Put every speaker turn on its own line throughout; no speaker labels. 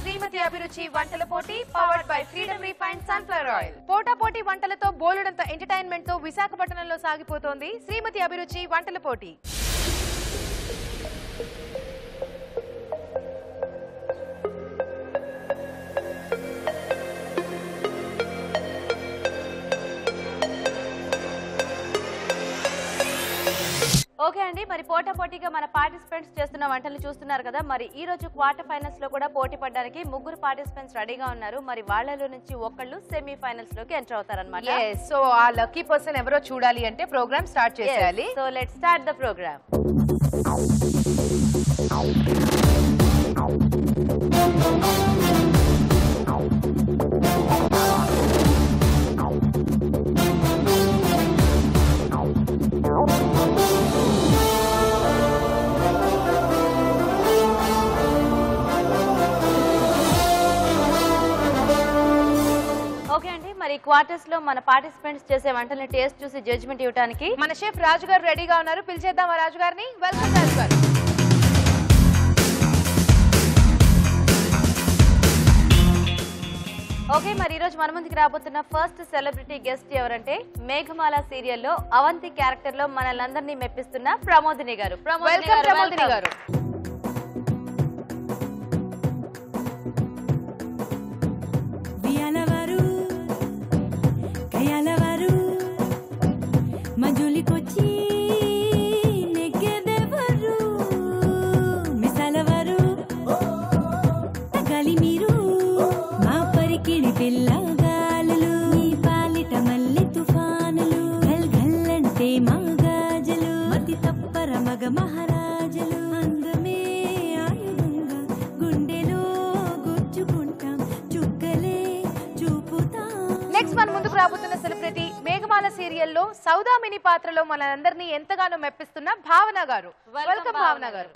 శ్రీమతి అభిరుచి వంటల పోటీ powered by freedom refined sunflower oil. పోటాపోటీ వంటలతో బోలెడంత ఎంటర్టైన్మెంట్ తో విశాఖపట్నంలో సాగిపోతోంది శ్రీమతి అభిరుచి వంటల పోటీ. ఓకే అండి, మరి పోటాపోటీగా మన పార్టిసిపెంట్స్ చేస్తున్న వంటలు చూస్తున్నారు కదా. మరి ఈ రోజు క్వార్టర్ ఫైనల్స్ లో కూడా పోటీ పడడానికి ముగ్గురు పార్టిసిపెంట్స్ రెడీగా ఉన్నారు. మరి వాళ్ళలో నుంచి ఒకళ్ళు సెమీ ఫైనల్స్ లోకి ఎంటర్ అవుతారన్నమాట.
సో ఆ లక్కీ పర్సన్ ఎవరో చూడాలి అంటే ప్రోగ్రామ్ స్టార్ట్ చేయాలి.
So let's start the program. Okay అండి, మరి క్వార్టర్స్ లో మన పార్టిసిపెంట్స్ చేసే వంటల్ని టేస్ట్ చూసి జడ్జ్మెంట్ ఇవ్వడానికి
మన షెఫ్ రాజు గారు రెడీగా ఉన్నారు. పిలిచేద్దామా రాజు గారిని? వెల్కమ్ రాజు గారు.
ఓకే, మరి ఈ రోజు మన ముందుకు రాబోతున్న ఫస్ట్ సెలబ్రిటీ గెస్ట్ ఎవరంటే మేఘమాల సీరియల్లో అవంతి క్యారెక్టర్ లో మనల్ని మెప్పిస్తున్న ప్రమోదిని గారు.
ప్రమోదిని గారు. ముందుకు రాబోతున్న సెలబ్రిటీ మేఘమాల సీరియల్లో సౌదామిని పాత్రలో మనందరినీ ఎంతగానో మెప్పిస్తున్న భావన గారు. వెల్కమ్ భావన గారు.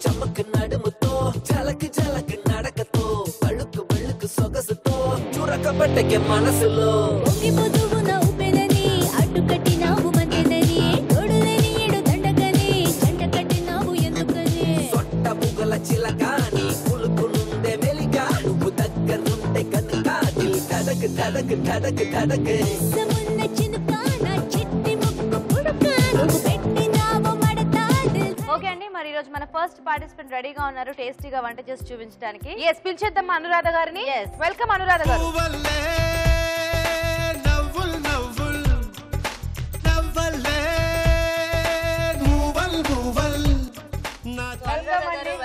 చమక్ నడుముతో చలక్ చలక్ నడకతో పలుకు పలుకు సొగసుతో చురక పట్టకే మనసులో అడ్డుకట్టినావు మధ్యదని తోడులని ఏడు దండకని జంట కట్టినావు ఎందుకని సొట్ట పుగల చిలకాని పులుకు నుండే వెలిగా నువ్వు దగ్గరుంటే కనుక దిల్ ధడక్ ధడక్ ధడక్ ధడక్ సమున్న చినుకాన చిట్టి ముక్కు పుడక నువ్వు పెట్టినావు మడత.
ఓకే అండి, మరి ఈ రోజు మన ఫస్ట్ పార్టిసిపెంట్ రెడీగా ఉన్నారు టేస్టీగా వంట చేసి చూపించడానికి.
పిలిచేద్దాం అనురాధ గారిని. వెల్కమ్ అనురాధ గారు.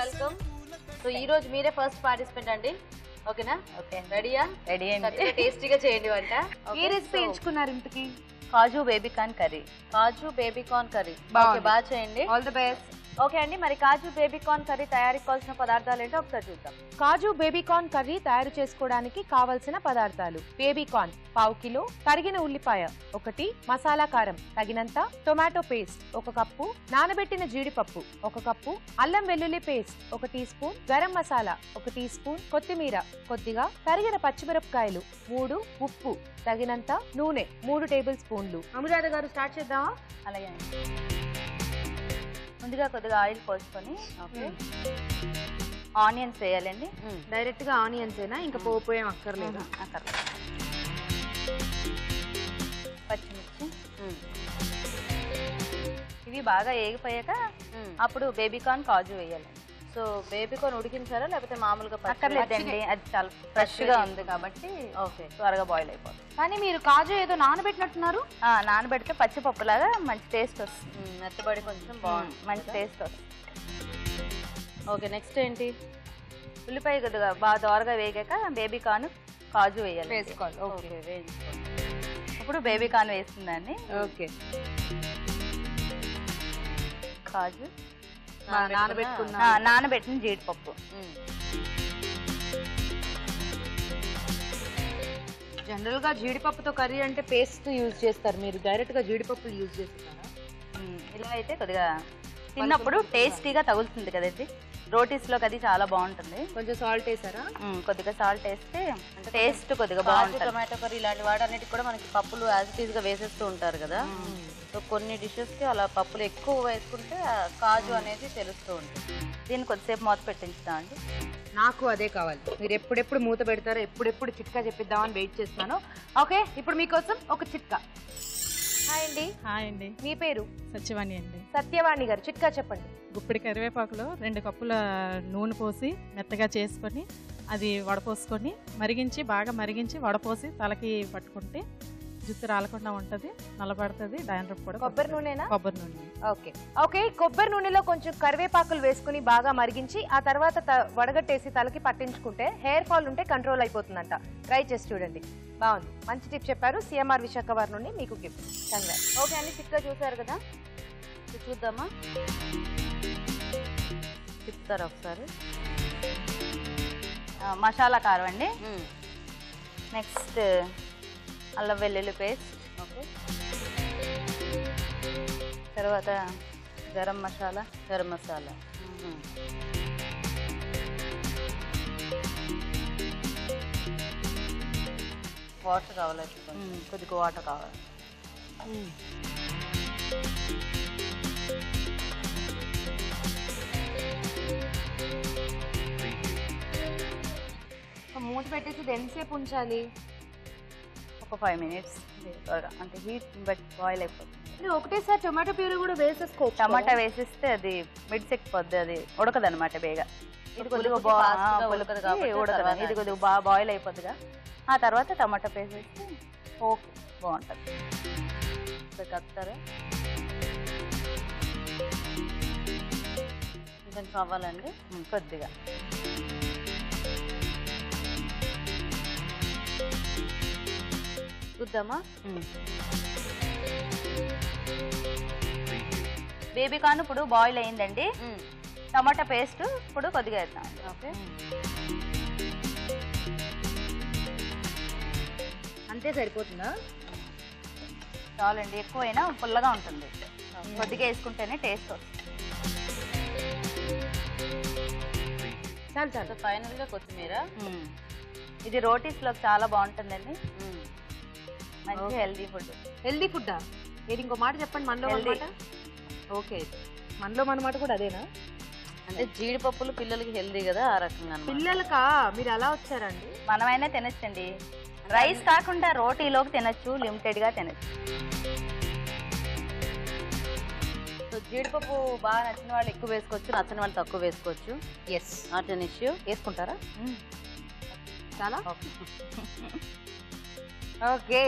వెల్కమ్. సో ఈ రోజు మీరే ఫస్ట్ పార్టిసిపెంట్ అండి, ఓకేనా? ఓకే, రెడీయా?
రెడీ అండి.
టేస్టీగా చేయండి వంట.
ఏ రెసిపీ ఎంచుకున్నారు ఇంతకి?
కాజు బేబీకార్న్ కర్రీ. కాజు బేబీకార్న్ కర్రీ బాగా చేయండి.
All the best.
ఓకే అండి, మరి కాజు బేబీకార్న్ కర్రీ తయారీకి కావాల్సిన పదార్థాలు ఏంటో ఒకసారి చూద్దాం.
కాజు బేబీకార్న్ కర్రీ తయారు చేసుకోవడానికి కావలసిన పదార్థాలు: బేబీకార్న్ 1/2 కిలో, తరిగిన ఉల్లిపాయ 1, మసాలా కారం తగినంత, టొమాటో పేస్ట్ 1 కప్పు, నానబెట్టిన జీడిపప్పు 1 కప్పు, అల్లం వెల్లుల్లి paste 1 teaspoon, garam masala 1 teaspoon, కొత్తిమీర కొద్దిగా, తరిగిన పచ్చిమిరపకాయలు 3, ఉప్పు తగినంత, నూనె 3 టేబుల్ స్పూన్లు. అనురాధ గారు స్టార్ట్ చేద్దామా?
అలాగే, ముందుగా కొద్దిగా ఆయిల్ పోసుకొని ఆనియన్స్ వేయాలండి.
డైరెక్ట్ గా ఆనియన్స్ ఏనా, ఇంకా పోపు ఏం అక్కర్లేదు?
పచ్చిమిర్చి ఇవి బాగా ఏగిపోయాక అప్పుడు బేబీకార్న్ కాజు వేయాలండి. సో బేబీకార్న్ ఉడికించారా లేకపోతే మామూలుగా?
అక్కర్లేదండి,
అది చాలా ఫ్రెష్ గా ఉంది కాబట్టి ఓకే, త్వరగా బాయిల్ అయిపోతుంది.
కానీ మీరు కాజు ఏదో నానబెట్టినట్టున్నారు.
నానబెడితే పచ్చిపప్పు లాగా మంచి టేస్ట్ వస్తుంది, మెత్తబడి కొంచెం బాగుంది, మంచి టేస్ట్ వస్తుంది. ఓకే, నెక్స్ట్ ఏంటి? ఉల్లిపాయ కొద్దిగా బాగా దోరగా వేగాక బేబీకార్న్ కాజు వేయాలి,
వేసుకోవాలి. ఓకే,
వేయించుకోవాలి. ఇప్పుడు బేబీకార్న్ వేస్తుందండి.
ఓకే,
కాజు
నానబెట్టిన
జీడిపప్పు
జనరల్ గా జీడిపప్పుతో కర్రీ అంటే పేస్ట్ యూజ్ చేస్తారు, మీరు డైరెక్ట్ గా జీడిపప్పులు యూజ్ చేస్తారా?
ఇలా అయితే కొద్దిగా తిన్నప్పుడు టేస్టీగా తగులుతుంది కదండి, రోటీస్ లోకి అది చాలా బాగుంటుంది.
కొంచెం సాల్ట్ వేసారా?
కొద్దిగా సాల్ట్ వేస్తే టేస్ట్ కొద్దిగా బాగుంటుంది.
టొమాటో కర్రీ ఇలాంటి వాటన్నిటికి కూడా మనకి పప్పులు యాజ్ ఇట్ ఈజ్ గా వేసేస్తూ ఉంటారు కదా. సో కొన్ని డిషెస్ కి అలా పప్పులు ఎక్కువ వేసుకుంటే కాజు అనేది తెలుస్తూ ఉంటుంది.
దీన్ని కొద్దిసేపు మూత పెట్టించుతామండి.
నాకు అదే కావాలి, మీరు ఎప్పుడెప్పుడు మూత పెడతారో ఎప్పుడెప్పుడు చిట్కా చెప్పిద్దామని వెయిట్ చేస్తున్నాను. ఓకే, ఇప్పుడు మీకోసం ఒక చిట్కా. హాయ్ అండి.
హాయ్ అండి,
మీ పేరు?
సత్యవాణి అండి.
సత్యవాణి గారు, చిట్కా చెప్పండి.
గుప్పిడి కరివేపాకులో 2 కప్పుల నూనె పోసి మెత్తగా చేసుకొని అది వడపోసుకొని బాగా మరిగించి వడపోసి తలకి పట్టుకుంటే జుట్టు రాలకుండా ఉంటుంది, నల్లబడుతుంది, డాండ్రఫ్ కూడా.
కొబ్బరి నూనెనా?
కొబ్బరి నూనె.
ఓకే ఓకే, కొబ్బరి నూనెలో కొంచెం కరివేపాకులు వేసుకుని బాగా మరిగించి ఆ తర్వాత వడగట్టేసి తలకి పట్టించుకుంటే హెయిర్ ఫాల్ ఉంటే కంట్రోల్ అయిపోతుందంట. ట్రై చేసి చూడండి, బాగుంది, మంచి టిప్ చెప్పారు. సిఎంఆర్ విశాఖ వారి నుండి మీకు గిఫ్ట్. కంగ్రాట్స్.
ఓకే అండి, చిట్కా చూసారు కదా, చూద్దామా?
చెప్తారా ఒకసారి?
మసాలా కారం అండి. నెక్స్ట్ అల్లం వెల్లుల్లి పేస్ట్.
ఓకే,
తర్వాత గరం మసాలా.
వాటర్ కావాలి,
కొద్దిగా వాటర్ కావాలి.
మూత పెట్టేసి ఇది ఎంతసేపు ఉంచాలి?
ఒక 5 minutes, అంటే హీట్ బట్టి బాయిల్ అయిపోతుంది.
ఒకటేసారి టొమాటో ప్యూరీ కూడా వేసేసుకోవచ్చు.
టమాటా వేసిస్తే అది మిడిసెక్కిపోద్ది, అది ఉడకదు అనమాట బేగా. ఇది కొద్దిగా ఉడకదు, ఇది కొద్దిగా బాగా బాయిల్ అయిపోద్దిగా. ఆ తర్వాత టమాటా పేస్ట్ వేస్తే ఓకే, బాగుంటుంది.
కలుపుతారా? కొంచెం కావాలండి
కొద్దిగా.
చూద్దామా?
బేబీ కార్న్ ఇప్పుడు బాయిల్ అయిందండి. టమాటా పేస్ట్ ఇప్పుడు కొద్దిగా వేద్దాం.
ఓకే,
అంతే సరిపోతుందా?
చాలండి, ఎక్కువైనా పుల్లగా ఉంటుంది, కొద్దిగా వేసుకుంటేనే టేస్ట్ వస్తుంది.
చాలు చాలు.
ఫైనల్ గా కొత్తిమీర.
ఇది రోటీస్ లోకి చాలా బాగుంటుందండి, మంచి హెల్దీ ఫుడ్.
హెల్దీ ఫుడ్డా? మీరు ఇంకో మాట చెప్పండి, మనలో మాట. ఓకే, మనలో మన మాట కూడా అదేనా?
అంటే జీడిపప్పులు పిల్లలకి హెల్దీ కదా, ఆ రకంగా.
పిల్లలకా? మీరు అలా వచ్చారండి.
మనమైనా తినచ్చండి, రైస్ కాకుండా రోటీలోకి తినచ్చు, లిమిటెడ్ గా తినచ్చు.
సో జీడిపప్పు బాగా నచ్చిన వాళ్ళు ఎక్కువ వేసుకోవచ్చు, నచ్చని వాళ్ళు తక్కువ వేసుకోవచ్చు.
Yes,
not an issue.
వేసుకుంటారా? చాలా ఓకే.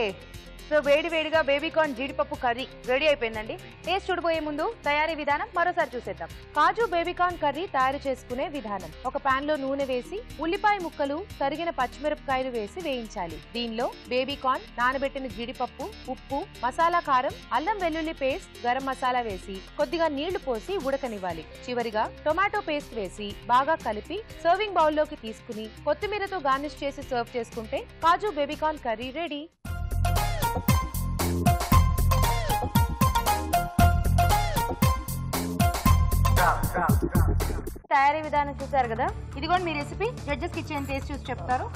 సో వేడి వేడిగా బేబీకార్న్ జీడిపప్పు కర్రీ రెడీ అయిపోయిందండి. టేస్ట్ చూడబోయే ముందు తయారీ విధానం మరోసారి చూసేద్దాం. కాజు బేబీకార్న్ కర్రీ తయారు చేసుకునే విధానం. ఒక పాన్ లో నూనె వేసి ఉల్లిపాయ ముక్కలు, తరిగిన పచ్చిమిరపకాయలు వేసి వేయించాలి. దీనిలో బేబీకార్న్, నానబెట్టిన జీడిపప్పు, ఉప్పు, మసాలా కారం, అల్లం వెల్లుల్లి పేస్ట్, గరం మసాలా వేసి కొద్దిగా నీళ్లు పోసి ఉడకనివ్వాలి. చివరిగా టొమాటో పేస్ట్ వేసి బాగా కలిపి సర్వింగ్ బౌల్ లోకి తీసుకుని కొత్తిమీరతో గార్నిష్ చేసి సర్వ్ చేసుకుంటే కాజు బేబీకార్న్ కర్రీ రెడీ. తయారీ విధానం చూసారు కదా, ఇదిగోండి మీ రెసిపీ. జడ్జెస్ కిచెన్ టేస్ట్ చూసి చెప్తారు.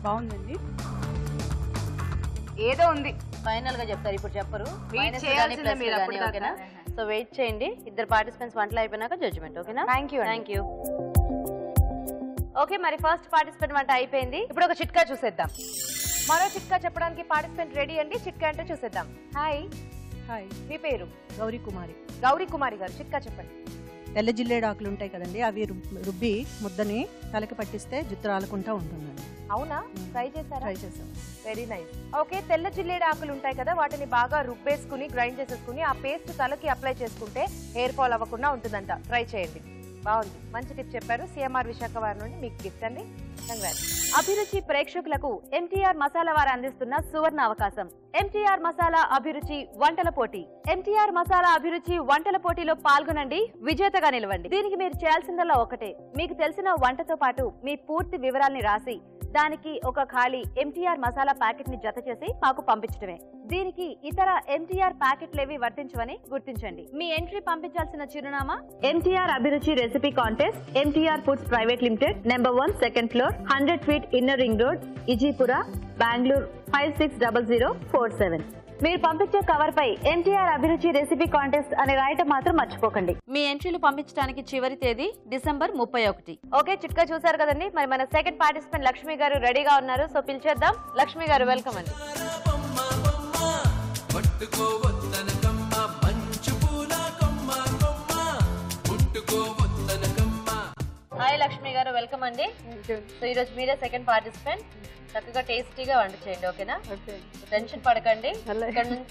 బాగుందండి,
ఏదో ఉంది.
ఫైనల్ గా చెప్తారు, ఇప్పుడు చెప్పరు.
Wait చేయాల్సిందే మీరు అప్పుడు దాకా.
ఓకేనా? సో వెయిట్ చేయండి, ఇద్దరు పార్టిసిపెంట్స్ వంటలు అయిపోయినాక జడ్జిమెంట్. ఓకేనా?
Thank you.
Thank you.
Okay, మరి ఫస్ట్ పార్టిసిపెంట్ వంట అయిపోయింది. ఇప్పుడు ఒక చిట్కా చూసేద్దాం. మరో చిట్కా చెప్పడానికి పార్టిసిపెంట్ రెడీ అండి. చిట్కా అంటే చూసేద్దాం. హాయ్.
హాయ్,
మీ పేరు?
గౌరీ కుమారి.
గౌరీ కుమారి గారు, చిట్కా చెప్పండి.
తెల్ల జిల్లేడు ఆకులు ఉంటాయి కదండి, అవి రుబ్బి ముద్దని తలకి పట్టిస్తే జుట్టు రాలకుండా ఉంటుందండి.
అవునా? ట్రై చేశారా?
ట్రై చేసాం.
Very nice. ఓకే, తెల్ల జిల్లేడు ఆకులు ఉంటాయి కదా, వాటిని బాగా రుబ్బేసుకుని గ్రైండ్ చేసేసుకుని ఆ పేస్ట్ తలకి అప్లై చేసుకుంటే హెయిర్ ఫాల్ అవ్వకుండా ఉంటుందంట. ట్రై చేయండి. బాగుంది, మంచి టిప్ చెప్పారు. సిఎంఆర్ విశాఖ వారి నుండి మీకు గిఫ్ట్ అండి. కంగ్రాట్స్.
అభిరుచి ప్రేక్షకులకు ఎంటీఆర్ మసాలా వారు అందిస్తున్న సువర్ణ అవకాశం. ఎంటీఆర్ మసాలా అభిరుచి వంటల పోటీ. ఎంటీఆర్ మసాలా అభిరుచి వంటల పోటీలో పాల్గొనండి, విజేతగా నిలవండి. దీనికి మీరు చేయాల్సిందల్లా ఒకటే, మీకు తెలిసిన వంటతో పాటు మీ పూర్తి వివరాల్ని రాసి దానికి ఒక ఖాళీ ఎంటీఆర్ మసాలా ప్యాకెట్ ని జత చేసి మాకు పంపించడమే. దీనికి ఇతర ఎంటీఆర్ ప్యాకెట్లేవి వర్తించవని గుర్తించండి. మీ ఎంట్రీ పంపించాల్సిన చిరునామా MTR Abhiruchi recipe contest, MTR foods private limited, number 1, second floor, 100 feet inner ring road, Ejipura, Bengaluru 560047. మీరు పంపించే కవర్ పై ఎంటీఆర్ అభిరుచి రెసిపీ కాంటెస్ట్ అని రాయటం మాత్రం మర్చిపోకండి. మీ ఎంట్రీలు పంపించడానికి చివరి తేదీ డిసెంబర్ 31. ఓకే, చిట్కా చూసారు కదండి. మరి మన సెకండ్ పార్టిసిపెంట్ లక్ష్మి గారు రెడీగా ఉన్నారు. సో పిలిచేద్దాం. లక్ష్మి గారు వెల్కమ్ అండి. హాయ్ లక్ష్మి గారు, వెల్కమ్ అండి. సో ఈరోజు మీరే సెకండ్ పార్టిసిపెంట్. చక్కగా టేస్టీగా వంట చేయండి, ఓకేనా? టెన్షన్ పడకండి.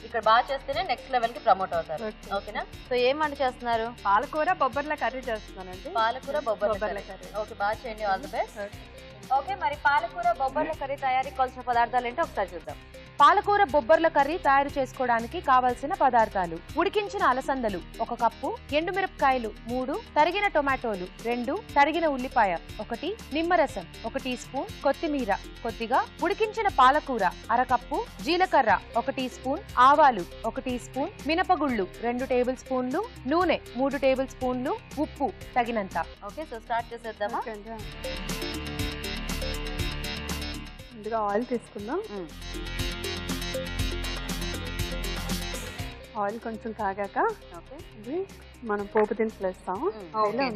ఇక్కడ బాగా చేస్తేనే నెక్స్ట్ లెవెల్ కి ప్రమోట్ అవుతారు, ఓకేనా? సో ఏం వంట చేస్తున్నారు?
పాలకూర బొబ్బర్ల కర్రీ చేస్తున్నానండి.
పాలకూర బొబ్బర్ల కర్రీ. ఓకే, బాగా చేయండి. All the best. ఓకే, మరి పాలకూర బొబ్బర్ల కర్రీ తయారీకి కావాల్సిన పదార్థాలు ఏంటో ఒకసారి చూద్దాం.
పాలకూర బొబ్బర్ల కర్రీ తయారు చేసుకోవడానికి కావలసిన పదార్థాలు: ఉడికించిన అలసందలు 1 కప్పు, ఎండుమిరపకాయలు 3, తరిగిన టొమాటోలు 2, తరిగిన ఉల్లిపాయ 1, నిమ్మరసం 1 టీ స్పూన్, కొత్తిమీర కొద్దిగా, ఉడికించిన పాలకూర 1/2 కప్పు, జీలకర్ర 1 టీ స్పూన్, ఆవాలు 1 టీ స్పూన్, మినపగుళ్ళు 2 టేబుల్ స్పూన్లు, నూనె 3 టేబుల్ స్పూన్లు, ఉప్పు తగినంత.
ఓకే, సో స్టార్ట్ చేసేద్దామా?
ముందుగా ఆయిల్ తీసుకుందాం. ఆయిల్ కొంచెం కాగాక ఇది మనం పోపు దినుసులు వేస్తాము.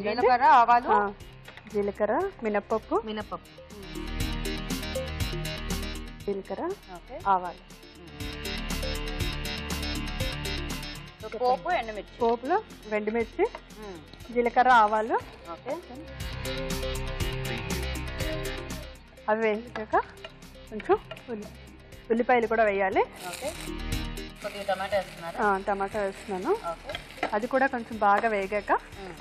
జీలకర్ర, ఆవాలు,
జీలకర్ర, మినప్పప్పు, జీలకర్ర, ఆవాలు,
పోపు, ఎండుమిర్చి.
పోపులో ఎండుమిర్చి, జీలకర్ర, ఆవాలు. అవి వేసాక కొంచెం ఉల్లిపాయలు కూడా వేయాలి. టమాటా వేస్తున్నాను. అది కూడా కొంచెం బాగా వేగాక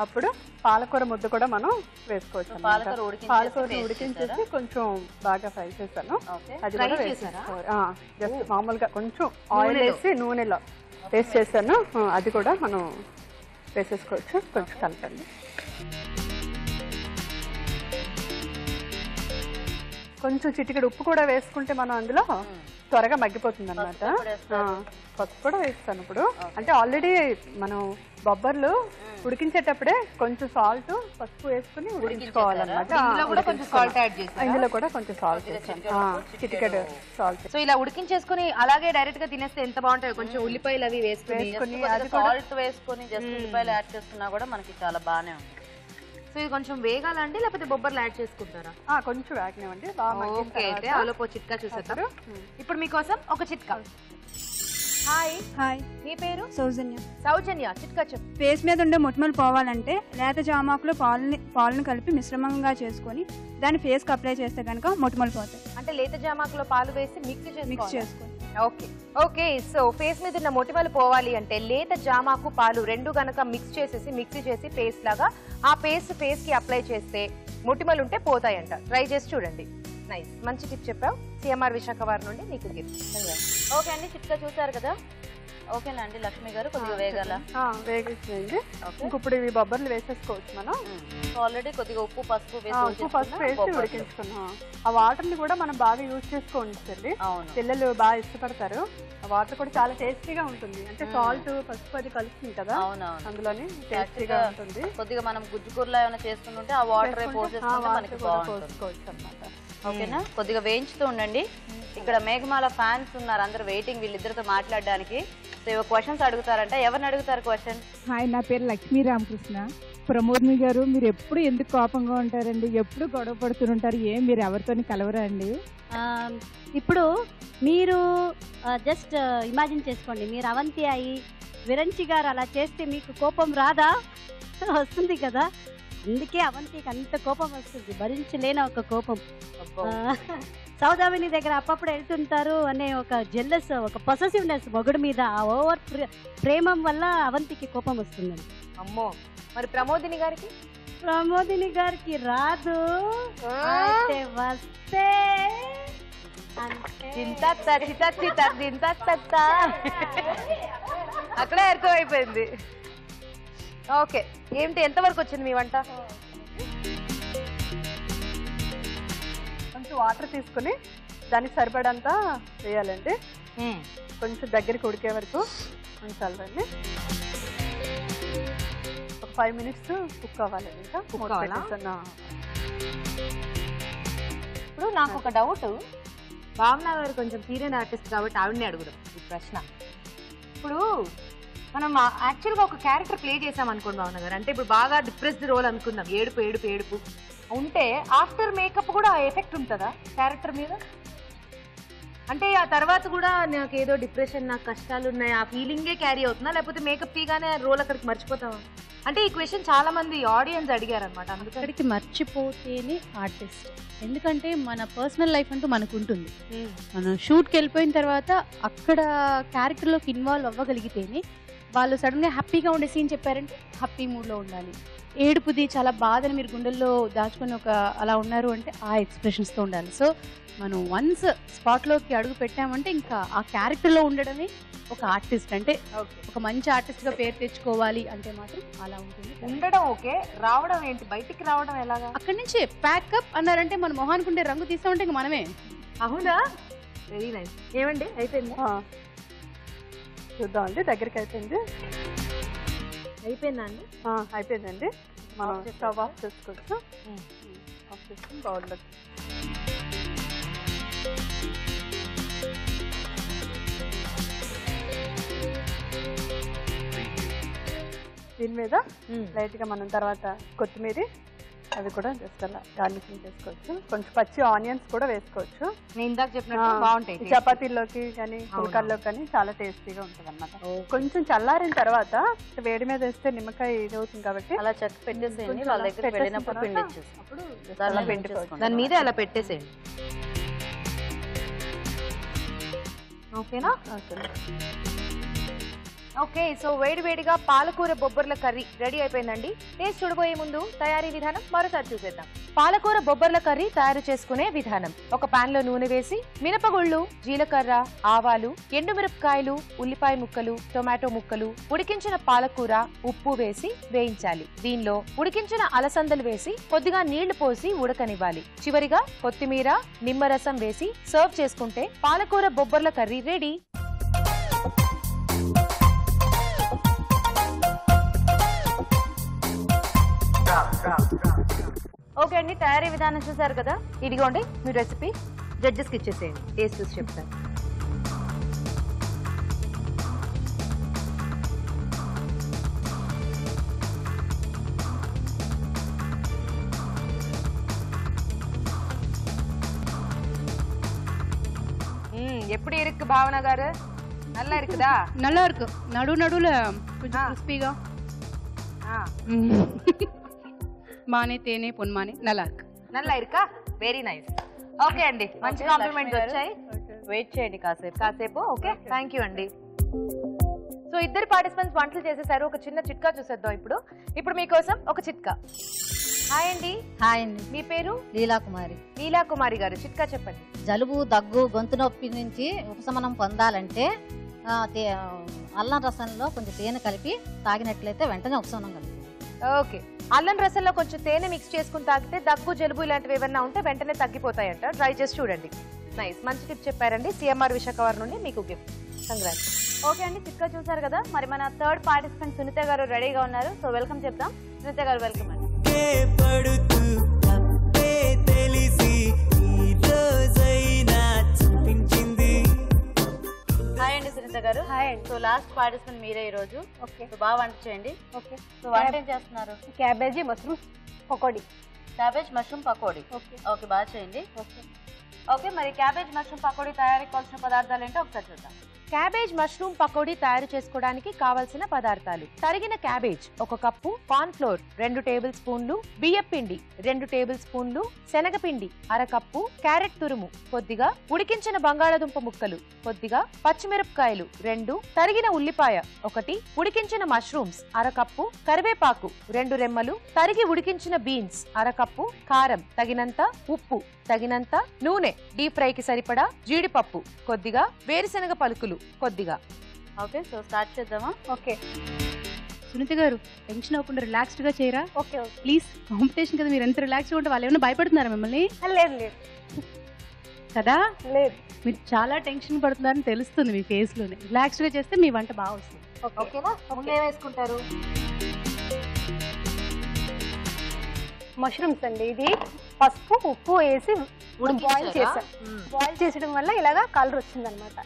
అప్పుడు పాలకూర ముద్ద కూడా మనం వేసుకోవచ్చు. పాలకూర ఉడికించేసి కొంచెం బాగా ఫ్రై చేస్తాను. అది కూడా వేసేసుకోవాలి. జస్ట్ మామూలుగా కొంచెం ఆయిల్ వేసి నూనెలో వేస్ట్ చేస్తాను. అది కూడా మనం వేసేసుకోవచ్చు. కొంచెం కలపండి. కొంచెం చిటికెడు ఉప్పు కూడా వేసుకుంటే మనం అందులో త్వరగా మగ్గిపోతుంది అనమాట. పసుపు కూడా వేస్తాను ఇప్పుడు. అంటే ఆల్రెడీ మనం బొబ్బర్లు ఉడికించేటప్పుడే కొంచెం సాల్ట్, పసుపు వేసుకుని ఉడికించుకోవాలన్నమాట. ఇందులో కూడా కొంచెం సాల్ట్ వేస్తాను. చిటికెడు సాల్ట్.
సో ఇలా ఉడికించేసుకుని అలాగే డైరెక్ట్ గా తినేస్తే ఎంత బాగుంటాయి. కొంచెం ఉల్లిపాయలు అవి వేసుకుని
సాల్ట్ వేసుకుని జస్ట్ ఉల్లిపాయలు యాడ్ చేసుకున్నా కూడా మనకి చాలా బాగానే ఉంటుంది.
సో ఇది కొంచెం వేగాలండి, లేకపోతే బొబ్బర్లు యాడ్ చేసుకుంటారా?
కొంచెం వేగనివ్వండి.
ఓకే, అయితే ఆలోపో చిట్కా చూసేస్తారు. ఇప్పుడు మీకోసం ఒక చిట్కా. హాయ్, మీ పేరు? సౌజన్య. చిట్కా చెప్పు.
ఫేస్ మీద ఉండే మొటిమలు పోవాలంటే లేత జామాకులో పాలను కలిపి మిశ్రమంగా చేసుకొని దాన్ని ఫేస్ కి అప్లై చేస్తే కనుక మొటిమలు పోతాయి.
అంటే లేత జామాకులో పాలు వేసి మిక్స్ చేసుకోవాలి. ఓకే, సో ఫేస్ మీద ఉన్న మొటిమలు పోవాలి అంటే లేత జామాకు పాలు 2 గనక మిక్సీ చేసి పేస్ట్ లాగా ఆ పేస్ట్ ఫేస్ కి అప్లై చేస్తే మొటిమలు ఉంటే పోతాయంట. ట్రై చేసి చూడండి. నైస్, మంచి టిప్ చెప్పావు. సిఎంఆర్ విశాఖ వారి నుండి మీకు గిఫ్ట్.
ఓకే అండి, చిట్కా చూసారు కదా. ఓకేనా అండి లక్ష్మి గారు, కొద్దిగా వేగాల
వేగేసేయండి. ఇప్పుడు ఇవి బొబ్బర్లు వేసేసుకోవచ్చు మనం.
ఆల్రెడీ కొద్దిగా ఉప్పు పసుపు
వేసి ఉడికించుకున్నాం. ఆ వాటర్ ని కూడా మనం బాగా యూజ్ చేసుకోండి. పిల్లలు బాగా ఇష్టపడతారు. ఆ వాటర్ కూడా చాలా టేస్టీగా ఉంటుంది. అంటే సాల్ట్, పసుపు అది కలుస్తుంది కదా, అందులోని టేస్టీగా ఉంటుంది.
కొద్దిగా మనం గుజ్జుకూరలో ఏమైనా చేస్తుంటే ఆ వాటర్ పోసుకోవచ్చు అన్నమాట. ఓకేనా, కొద్దిగా వేయించుతూ ఉండండి. ఇక్కడ మేఘమాల ఫ్యాన్స్ ఉన్నారు, అందరూ వెయిటింగ్ వీళ్ళిద్దరితో మాట్లాడడానికి. సో క్వశ్చన్స్ అడుగుతారంట. ఎవరిని అడుగుతారు క్వశ్చన్?
హాయ్, నా పేరు లక్ష్మీ రామకృష్ణ. ప్రమోద్ని గారు, మీరు ఎప్పుడు ఎందుకు కోపంగా ఉంటారండి? ఎప్పుడు గొడవ పడుతుంటారు? మీరు ఎవరితోని కలవరా అండి?
ఇప్పుడు మీరు జస్ట్ ఇమాజిన్ చేసుకోండి, మీరు అవంతి అయి విరంచి గారు అలా చేస్తే మీకు కోపం రాదా? వస్తుంది కదా. అందుకే అవంతికి అంత కోపం వస్తుంది, భరించలేని ఒక కోపం. సౌదామిని దగ్గర అప్పుడప్పుడు వెళ్తుంటారు అనే ఒక జెల్లస్, ఒక పొసెసివ్నెస్ మొగుడు మీద, ఆ ఓవర్ ప్రేమం వల్ల అవంతికి కోపం వస్తుందండి.
అమ్మో, మరి ప్రమోదిని గారికి?
ప్రమోదిని గారికి రాదు అంటే వస్తే
అక్కడే అర్థమైపోయింది. ఓకే, ఏంటి ఎంతవరకు వచ్చింది మీ వంట?
కొంచెం వాటర్ తీసుకుని దానికి సరిపడంతా వేయాలండి. కొంచెం దగ్గరికి ఉడికే వరకు ఉంచాలండి. ఒక 5 minutes కుక్ అవ్వాలండి. ఇంకా
ఇప్పుడు నాకు ఒక డౌట్, భావన గారు కొంచెం సీరియల్ ఆర్టిస్ట్ కాబట్టి ఆవిడనే అడుగుదాం ఈ ప్రశ్న. ఇప్పుడు మనం యాక్చువల్గా ఒక క్యారెక్టర్ ప్లే చేసాం అనుకోండి భావన గారు, అంటే ఇప్పుడు బాగా డిప్రెస్డ్ రోల్ అనుకుందాం, ఏడుపు ఉంటే ఆఫ్టర్ మేకప్ కూడా ఎఫెక్ట్ ఉంటుందా క్యారెక్టర్ మీద? అంటే ఆ తర్వాత కూడా నాకు ఏదో డిప్రెషన్, నాకు కష్టాలు ఉన్నాయి, ఆ ఫీలింగే క్యారీ అవుతుందా, లేకపోతే మేకప్ తీగానే రోల్ అక్కడికి మర్చిపోతావా? అంటే ఈ క్వశ్చన్ చాలా మంది ఆడియన్స్ అడిగారు అనమాట.
అక్కడికి మర్చిపోతేనే ఆర్టిస్ట్. ఎందుకంటే మన పర్సనల్ లైఫ్ అంటూ మనకు ఉంటుంది. మనం షూట్కి వెళ్ళిపోయిన తర్వాత అక్కడ క్యారెక్టర్లోకి ఇన్వాల్వ్ అవ్వగలిగితేనే, వాళ్ళు సడన్గా హ్యాపీగా ఉండే సీన్ చెప్పారంటే హ్యాపీ మూడ్లో ఉండాలి, ఏడుపుది చాలా బాధని మీరు గుండెల్లో దాచుకొని ఒక అలా ఉన్నారు అంటే ఆ ఎక్స్ప్రెషన్స్తో ఉండాలి. సో మనం వన్స్ స్పాట్లోకి అడుగు పెట్టామంటే ఇంకా ఆ క్యారెక్టర్లో ఉండడమే ఒక ఆర్టిస్ట్. అంటే ఒక మంచి ఆర్టిస్ట్గా పేరు తెచ్చుకోవాలి అంటే మాత్రం అలా ఉంటుంది.
ఉండడం ఓకే, రావడం ఏంటి, బయటికి రావడం ఎలాగా?
అక్కడి నుంచి ప్యాకప్ అన్నారంటే మన మొహానికి ఉండే రంగు తీసామంటే ఇంక మనమే.
అవునా, వెరీ నైస్. ఏమండి అయిపోయింది?
చూద్దామండి, దగ్గరికి అయిపోయింది.
అయిపోయిందా అండి?
అయిపోయిందండి. మనం స్టవ్ ఆఫ్ చేసుకోవచ్చు. ఆఫ్ చేసుకుని బౌల్లోకి దీని మీద లైట్ గా మనం తర్వాత కొత్తిమీర అవి కూడా జస్ట్ అలా గార్నిషింగ్ చేసుకోవచ్చు. కొంచెం పచ్చి ఆనియన్స్ కూడా వేసుకోవచ్చు.
నేను ఇందాక చెప్పినట్టు బాగుంటాయి.
చపాతీల్లోకి కానీ పుల్కాల్లోకి కానీ చాలా టేస్టీగా ఉంటుంది అన్నమాట. కొంచెం చల్లారిన తర్వాత వేడి మీద వేస్తే నిమ్మకాయ ఇది అవుతుంది కాబట్టి
అలా చెక్క పెట్టేసేయండి. వాళ్ళ దగ్గర వెళ్ళినప్పుడు పిండి
అప్పుడు
దాని మీద అలా పెట్టేసేయండి. ఓకేనా? ఓకే, సో వేడివేడిగా పాలకూర బొబ్బర్ల కర్రీ రెడీ అయిపోయిందండి. టేస్ట్ చూడబోయే ముందు తయారీ విధానం మరోసారి చూసేద్దాం. పాలకూర బొబ్బర్ల కర్రీ తయారు చేసుకునే విధానం: ఒక పాన్ లో నూనె వేసి మినపగుళ్ళు, జీలకర్ర, ఆవాలు, ఎండుమిరపకాయలు, ఉల్లిపాయ ముక్కలు, టొమాటో ముక్కలు, ఉడికించిన పాలకూర, ఉప్పు వేసి వేయించాలి. దీనిలో ఉడికించిన అలసందలు వేసి కొద్దిగా నీళ్లు పోసి ఉడకనివ్వాలి. చివరిగా కొత్తిమీర, నిమ్మరసం వేసి సర్వ్ చేసుకుంటే పాలకూర బొబ్బర్ల కర్రీ రెడీ. ఓకే అండి, తయారీ విధానం చూసారు కదా. ఇదిగోండి మీ రెసిపీ, జడ్జెస్కి ఇచ్చేసేయండి, టేస్ట్ చూసి చెప్తాను. எப்படி இருக்கு பாவனா గారు? நல்லா இருக்குதா?
நல்லா இருக்கு. நடுவுல கொஞ்சம் கிறிஸ்பிగా. మానే తేనే పొన్మానే నల్లా ఇருக்கு.
నల్లా ఇరుకా? Very nice. ఓకే అండి, మంచి కాంప్లిమెంట్స్ వచ్చాయి.
వెయిట్ చేయండి కాసేపు.
ఓకే, థ్యాంక్ యూ అండి. సో ఇద్దరు పార్టిసిపెంట్స్ వంటలు చేసేసారు. ఒక చిన్న చిట్కా చూసేద్దాం ఇప్పుడు మీకోసం ఒక చిట్కా. హాయ్ అండి.
హాయ్ అండి.
మీ పేరు?
లీలాకుమారి.
లీలాకుమారి గారు, చిట్కా చెప్పండి.
జలుబు, దగ్గు, గొంతు నొప్పి నుంచి ఉపశమనం పొందాలంటే అల్లం రసంలో కొంచెం తేనె కలిపి తాగినట్లయితే వెంటనే ఉపశమనం కలుగుతుంది.
ఓకే, అల్లం రసంలో కొంచెం తేనె మిక్స్ చేసుకుని తాగితే దగ్గు, జలుబు ఇలాంటివి ఏమన్నా ఉంటే వెంటనే తగ్గిపోతాయంట. ట్రై చేసి చూడండి. నైస్, మంచి టిప్ చెప్పారండి. సిఎంఆర్ విశాఖవారి నుండి మీకు గిఫ్ట్. కంగ్రాట్స్.
ఓకే అండి, చిట్కా చూసారు కదా. మరి మన థర్డ్ పార్టిసిపెంట్ సునీత గారు రెడీగా ఉన్నారు. సో వెల్కమ్ చెప్తాం. సునీత గారు వెల్కమ్ అండి. హాయ్ అండి సునీత గారు.
హాయ్ అండి.
సో లాస్ట్ పార్టిసిపెంట్ మీరే ఈ రోజు.
ఓకే,
సో బాగా వంట చేయండి.
ఓకే.
సో వంట ఏం చేస్తున్నారు?
Cabbage mushroom pakodi.
Cabbage mushroom pakodi.
Okay,
okay, బాగా చేయండి.
ఓకే.
ఓకే, మరి క్యాబేజ్ మష్రూమ్ పకోడీ తయారీకి కావాల్సిన పదార్థాలు ఏంటో ఒకసారి చూద్దాం.
క్యాబేజ్ మష్రూమ్ పకోడీ తయారు చేసుకోవడానికి కావలసిన పదార్థాలు: తరిగిన cabbage 1 cup, corn flour 2 table స్పూన్లు, బియ్యం పిండి 2 టేబుల్ స్పూన్లు, శనగపిండి 1/2 కప్పు, క్యారెట్ తురుము కొద్దిగా, ఉడికించిన బంగాళాదుంప ముక్కలు కొద్దిగా, పచ్చిమిరపకాయలు 2, తరిగిన ఉల్లిపాయ 1, ఉడికించిన మష్రూమ్స్ 1/2 కప్పు, కరివేపాకు 2 రెమ్మలు, తరిగి ఉడికించిన బీన్స్ 1/2 కప్పు, కారం తగినంత, ఉప్పు తగినంత, నూనె డీప్ ఫ్రైకి సరిపడా, జీడిపప్పు కొద్దిగా, వేరుశనగ పలుకులు కొద్దిగా.
ఓకే, సో స్టార్ట్ చేద్దామా?
ఓకే
సునీత గారు, టెన్షన్ అవ్వకుండా రిలాక్స్డ్ గా చేయరా?
ఓకే ఓకే
ప్లీజ్, కాంపిటీషన్ కదా, మీరు ఎంత రిలాక్స్గా ఉంటే వాళ్ళు ఏమైనా భయపడుతున్నారా మిమ్మల్ని?
లేదు లేదు
కదా,
లేదు,
మీరు చాలా టెన్షన్ పడుతున్నారని తెలుస్తుంది మీ ఫేస్ లోనే. రిలాక్స్డ్ గా చేస్తే మీ వంట బాగా వస్తుంది.
ఓకేనా? ముందు ఏం వేసుకుంటారు?
మష్రూమ్స్ అండి. ఇది పసుపు ఉప్పు వేసి బాయిల్ చేసాం. బాయిల్ చేసడం వల్ల ఇలాగా కలర్ వచ్చింది అనమాట.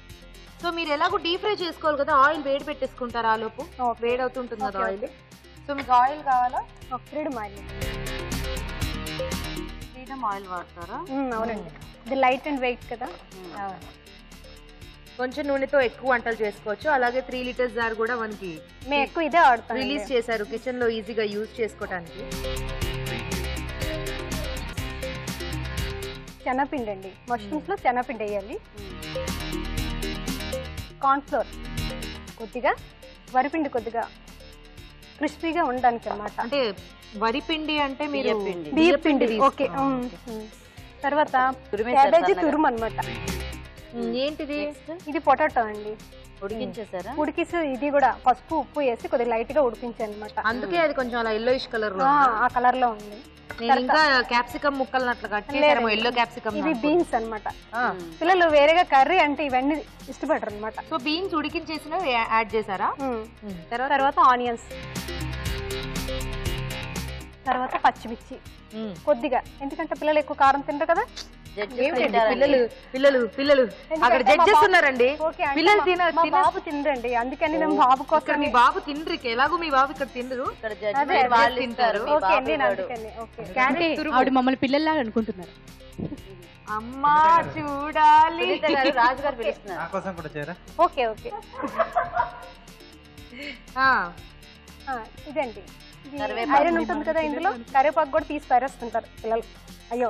సో మీరు ఎలాగో డీప్ ఫ్రై చేసుకోవాలి కదా, ఆయిల్ వేడి పెట్టేసుకుంటారు. ఆ లోపు వేడి అవుతుంటుంది కదా ఆయిల్. సో మీకు ఆయిల్ కావాలా?
Freedom oil.
ఫ్రీడమ్ ఆయిల్ వాడతారా?
అవునండి, ఇది లైట్ అండ్ వెయిట్ కదా.
కొంచెం నూనెతో ఎక్కువ వంటలు చేసుకోవచ్చు. అలాగే 3 లీటర్స్ జార్ కూడా మనకి
మేము ఎక్కువ ఇదే వాడతాం.
రిలీజ్ చేశారు కిచెన్ లో ఈజీగా యూజ్ చేసుకోవడానికి.
శనగపిండి అండి, మష్రూమ్స్ లో శనగపిండి వేయాలి. కార్న్ ఫ్లోర్ కొద్దిగా, వరిపిండి కొద్దిగా క్రిస్పీగా ఉండడానికి అన్నమాట.
అంటే వరిపిండి అంటే మీరు
బియ్యం పిండి. ఓకే. తర్వాత క్యాబేజీ తురుము అన్నమాట.
ఏంటిది?
ఇది పొటాటో అండి.
ఉడికించేసారా?
ఉడికిసి ఇది కూడా పసుపు ఉప్పు వేసి కొద్దిగా లైట్ గా ఉడికించాను అనమాట.
అందుకే అది కొంచెం అలా ఎల్లోయిష్ కలర్ లో,
ఆ కలర్ లో ఉంది.
ఇంకా క్యాప్సికమ్ ముక్కలు అట్లా కట్ చేశారు. Yellow capsicum.
ఇది బీన్స్ అన్నమాట. పిల్లలు వేరేగా కర్రీ అంటే ఇవన్నీ ఇష్టపడరు అనమాట.
సో బీన్స్ ఉడికించేసిన యాడ్ చేశారా?
తర్వాత ఆనియన్స్, తర్వాత పచ్చిమిర్చి కొద్దిగా, ఎందుకంటే పిల్లలు ఎక్కువ కారం తింటారు కదా.
పిల్లలు పిల్లలు పిల్లలు అక్కడ జడ్జెస్ ఉన్నారండి. పిల్లలు
బాబు తినరండి, అందుకని నేను బాబు కోసం.
మీ బాబు తినరు, ఎలాగో మీ బాబు ఇక్కడ తినరు, వాళ్ళు తింటారు.
ఆవిడ మమ్మల్ని పిల్లల్లాగా అనుకుంటున్నారు.
అమ్మా చూడాలి.
రాజు గారు పిలుస్తున్నారు.
ఓకే ఓకే ఇదండి, ఐరన్ ఉంటుంది కదా ఇందులో. కరివేపాకు కూడా తీసి పారేస్తుంటారు పిల్లలు. అయ్యో,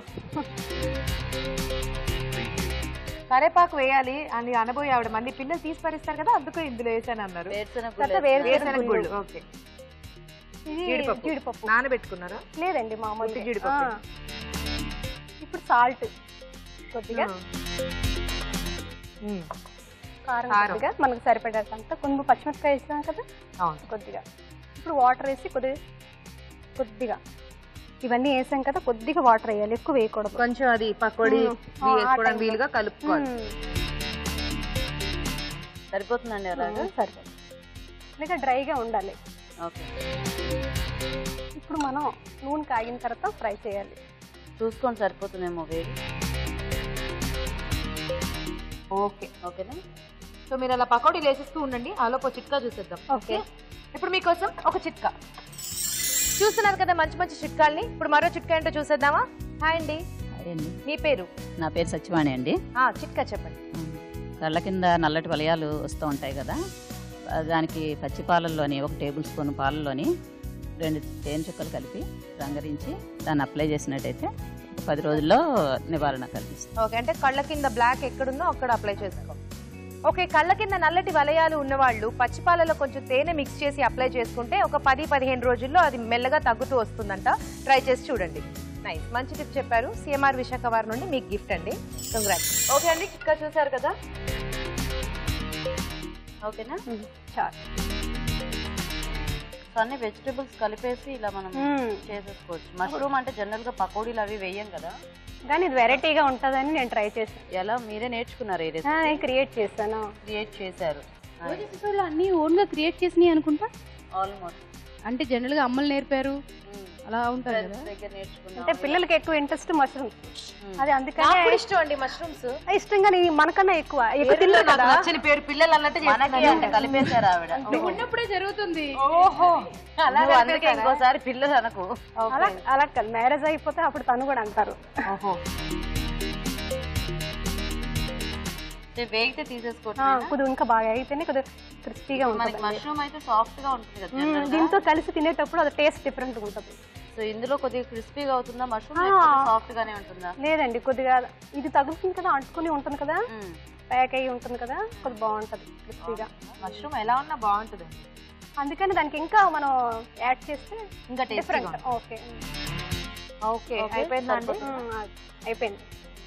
కరేపాకు వేయాలి అని అనబోయే ఆవిడ మళ్ళీ పిల్లలు తీసి పరిస్తారు కదా, అందుకు ఇందులో వేసాను అన్నారు. జీడిపప్పు నానబెట్టుకున్నారా?
లేదండి, మామూలు
జీడిపప్పు.
ఇప్పుడు సాల్ట్ కొద్దిగా, కారం కొద్దిగా మనకు సరిపడేంత, కొంచెం పచ్చిమిరపకాయ వేసాం కదా కొద్దిగా. ఇప్పుడు వాటర్ వేసి కొద్దిగా ఇవన్నీ వేసాం కదా, కొద్దిగా వాటర్ వేయాలి, ఎక్కువ వేయకూడదు.
కొంచెం అది పకోడీ వేసుకోవడానికి వీలుగా కలుపుకోవాలి.
సరిపోతుందండి అలాగా?
సరిపోతుంది, ఇంకా డ్రైగా ఉండాలి.
ఓకే,
ఇప్పుడు మనం నూనె కాగిన తర్వాత ఫ్రై చేయాలి.
చూసుకొని సరిపోతుందేమో వేడి.
ఓకే
ఓకేనా?
సో మీరు అలా పకోడీలు వేసేస్తూ ఉండండి. ఆలోపు చిట్కా చూసేద్దాం.
ఓకే,
ఇప్పుడు మీకోసం ఒక చిట్కా చూస్తున్నారు కదా, మంచి మంచి చిట్కాల్ని. ఇప్పుడు మరో చిట్కా ఏంటో చూసేద్దామా? హాయ్ అండి. మీ పేరు?
నా పేరు సత్యవాణి అండి.
చిట్కా చెప్పండి.
కళ్ళ కింద నల్లటి వలయాలు వస్తూ ఉంటాయి కదా, దానికి పచ్చి పాలల్లోని 1 టేబుల్ స్పూన్ పాలల్లోని 2 తేనె చుక్కలు కలిపి రంగరించి దాన్ని అప్లై చేసినట్టయితే 10 రోజుల్లో నివారణ కలిగిస్తుంది.
ఓకే, అంటే కళ్ళ కింద బ్లాక్ ఎక్కడుందో అక్కడ అప్లై చేసుకో. ఓకే, కళ్ళ కింద నల్లటి వలయాలు ఉన్నవాళ్ళు పచ్చిపాలలో కొంచెం తేనె మిక్స్ చేసి అప్లై చేసుకుంటే ఒక 10-15 రోజుల్లో అది మెల్లగా తగ్గుతూ వస్తుందంట. ట్రై చేసి చూడండి. నైస్, మంచి టిప్ చెప్పారు. సిఎంఆర్ విశాఖ వారి నుండి మీకు గిఫ్ట్ అండి. కంగ్రాట్స్. ఓకే అండి, చిట్కా చూసారు కదా.
ఓకేనా?
చాలు.
అన్ని వెజిటేబుల్స్ కలిపేసి ఇలా మనం చేసేసుకోవచ్చు. మష్రూమ్ అంటే జనరల్ గా పకోడీలు అవి వేయం కదా,
కానీ ఇది వెరైటీగా ఉంటుందని నేను ట్రై చేశాను.
ఎలా మీరే నేర్చుకున్నారు?
క్రియేట్ చేశాను.
క్రియేట్ చేశారు.
అన్ని ఓన్ గా క్రియేట్ చేసినాయి అనుకుంటా.
ఆల్మోస్ట్
అంటే జనరల్ గా అమ్మలు నేర్పారు అలా ఉంటారు కదా.
అంటే పిల్లలకి ఎక్కువ ఇంట్రెస్ట్ మష్రూమ్స్, అది అందుకని
ఇష్టం అండి మష్రూమ్స్.
ఇష్టం, కానీ మనకన్నా ఎక్కువ తిన్నారు కదా.
నచ్చని పేరు పిల్లలు అన్నట్టు
కలిపేశారు ఆవిడ.
ఉన్నప్పుడే జరుగుతుంది.
ఓహో,
అందుకే ఇంకోసారి పిల్లలు అనకు.
అలా కాదు, మ్యారేజ్ అయిపోతే అప్పుడు తను కూడా అంటారు.
ఓహో,
వేగితే తీసేసుకోవచ్చు.
కొద్దిగా ఇంకా బాగా అయితేనే కొద్దిగా క్రిస్పీగా ఉంటుంది.
మష్రూమ్ అయితే సాఫ్ట్ గా ఉంటుంది కదా,
దీంతో కలిసి తినేటప్పుడు అది టేస్ట్ డిఫరెంట్ ఉంటుంది.
సో ఇందులో కొద్దిగా క్రిస్పీగా అవుతుందా మష్రూమ్, సాఫ్ట్ గానే ఉంటుందా?
లేదండి, కొద్దిగా ఇది తగులుతుంది కదా, అంటుకుని ఉంటుంది కదా, ప్యాక్ అయ్యి ఉంటుంది కదా, కొద్దిగా బాగుంటుంది క్రిస్పీగా.
మష్రూమ్ ఎలా ఉన్నా బాగుంటుంది,
అందుకని దానికి ఇంకా మనం యాడ్ చేస్తే
ఇంకా
డిఫరెంట్. ఓకే
ఓకే అయిపోయిందండి.
అయిపోయింది.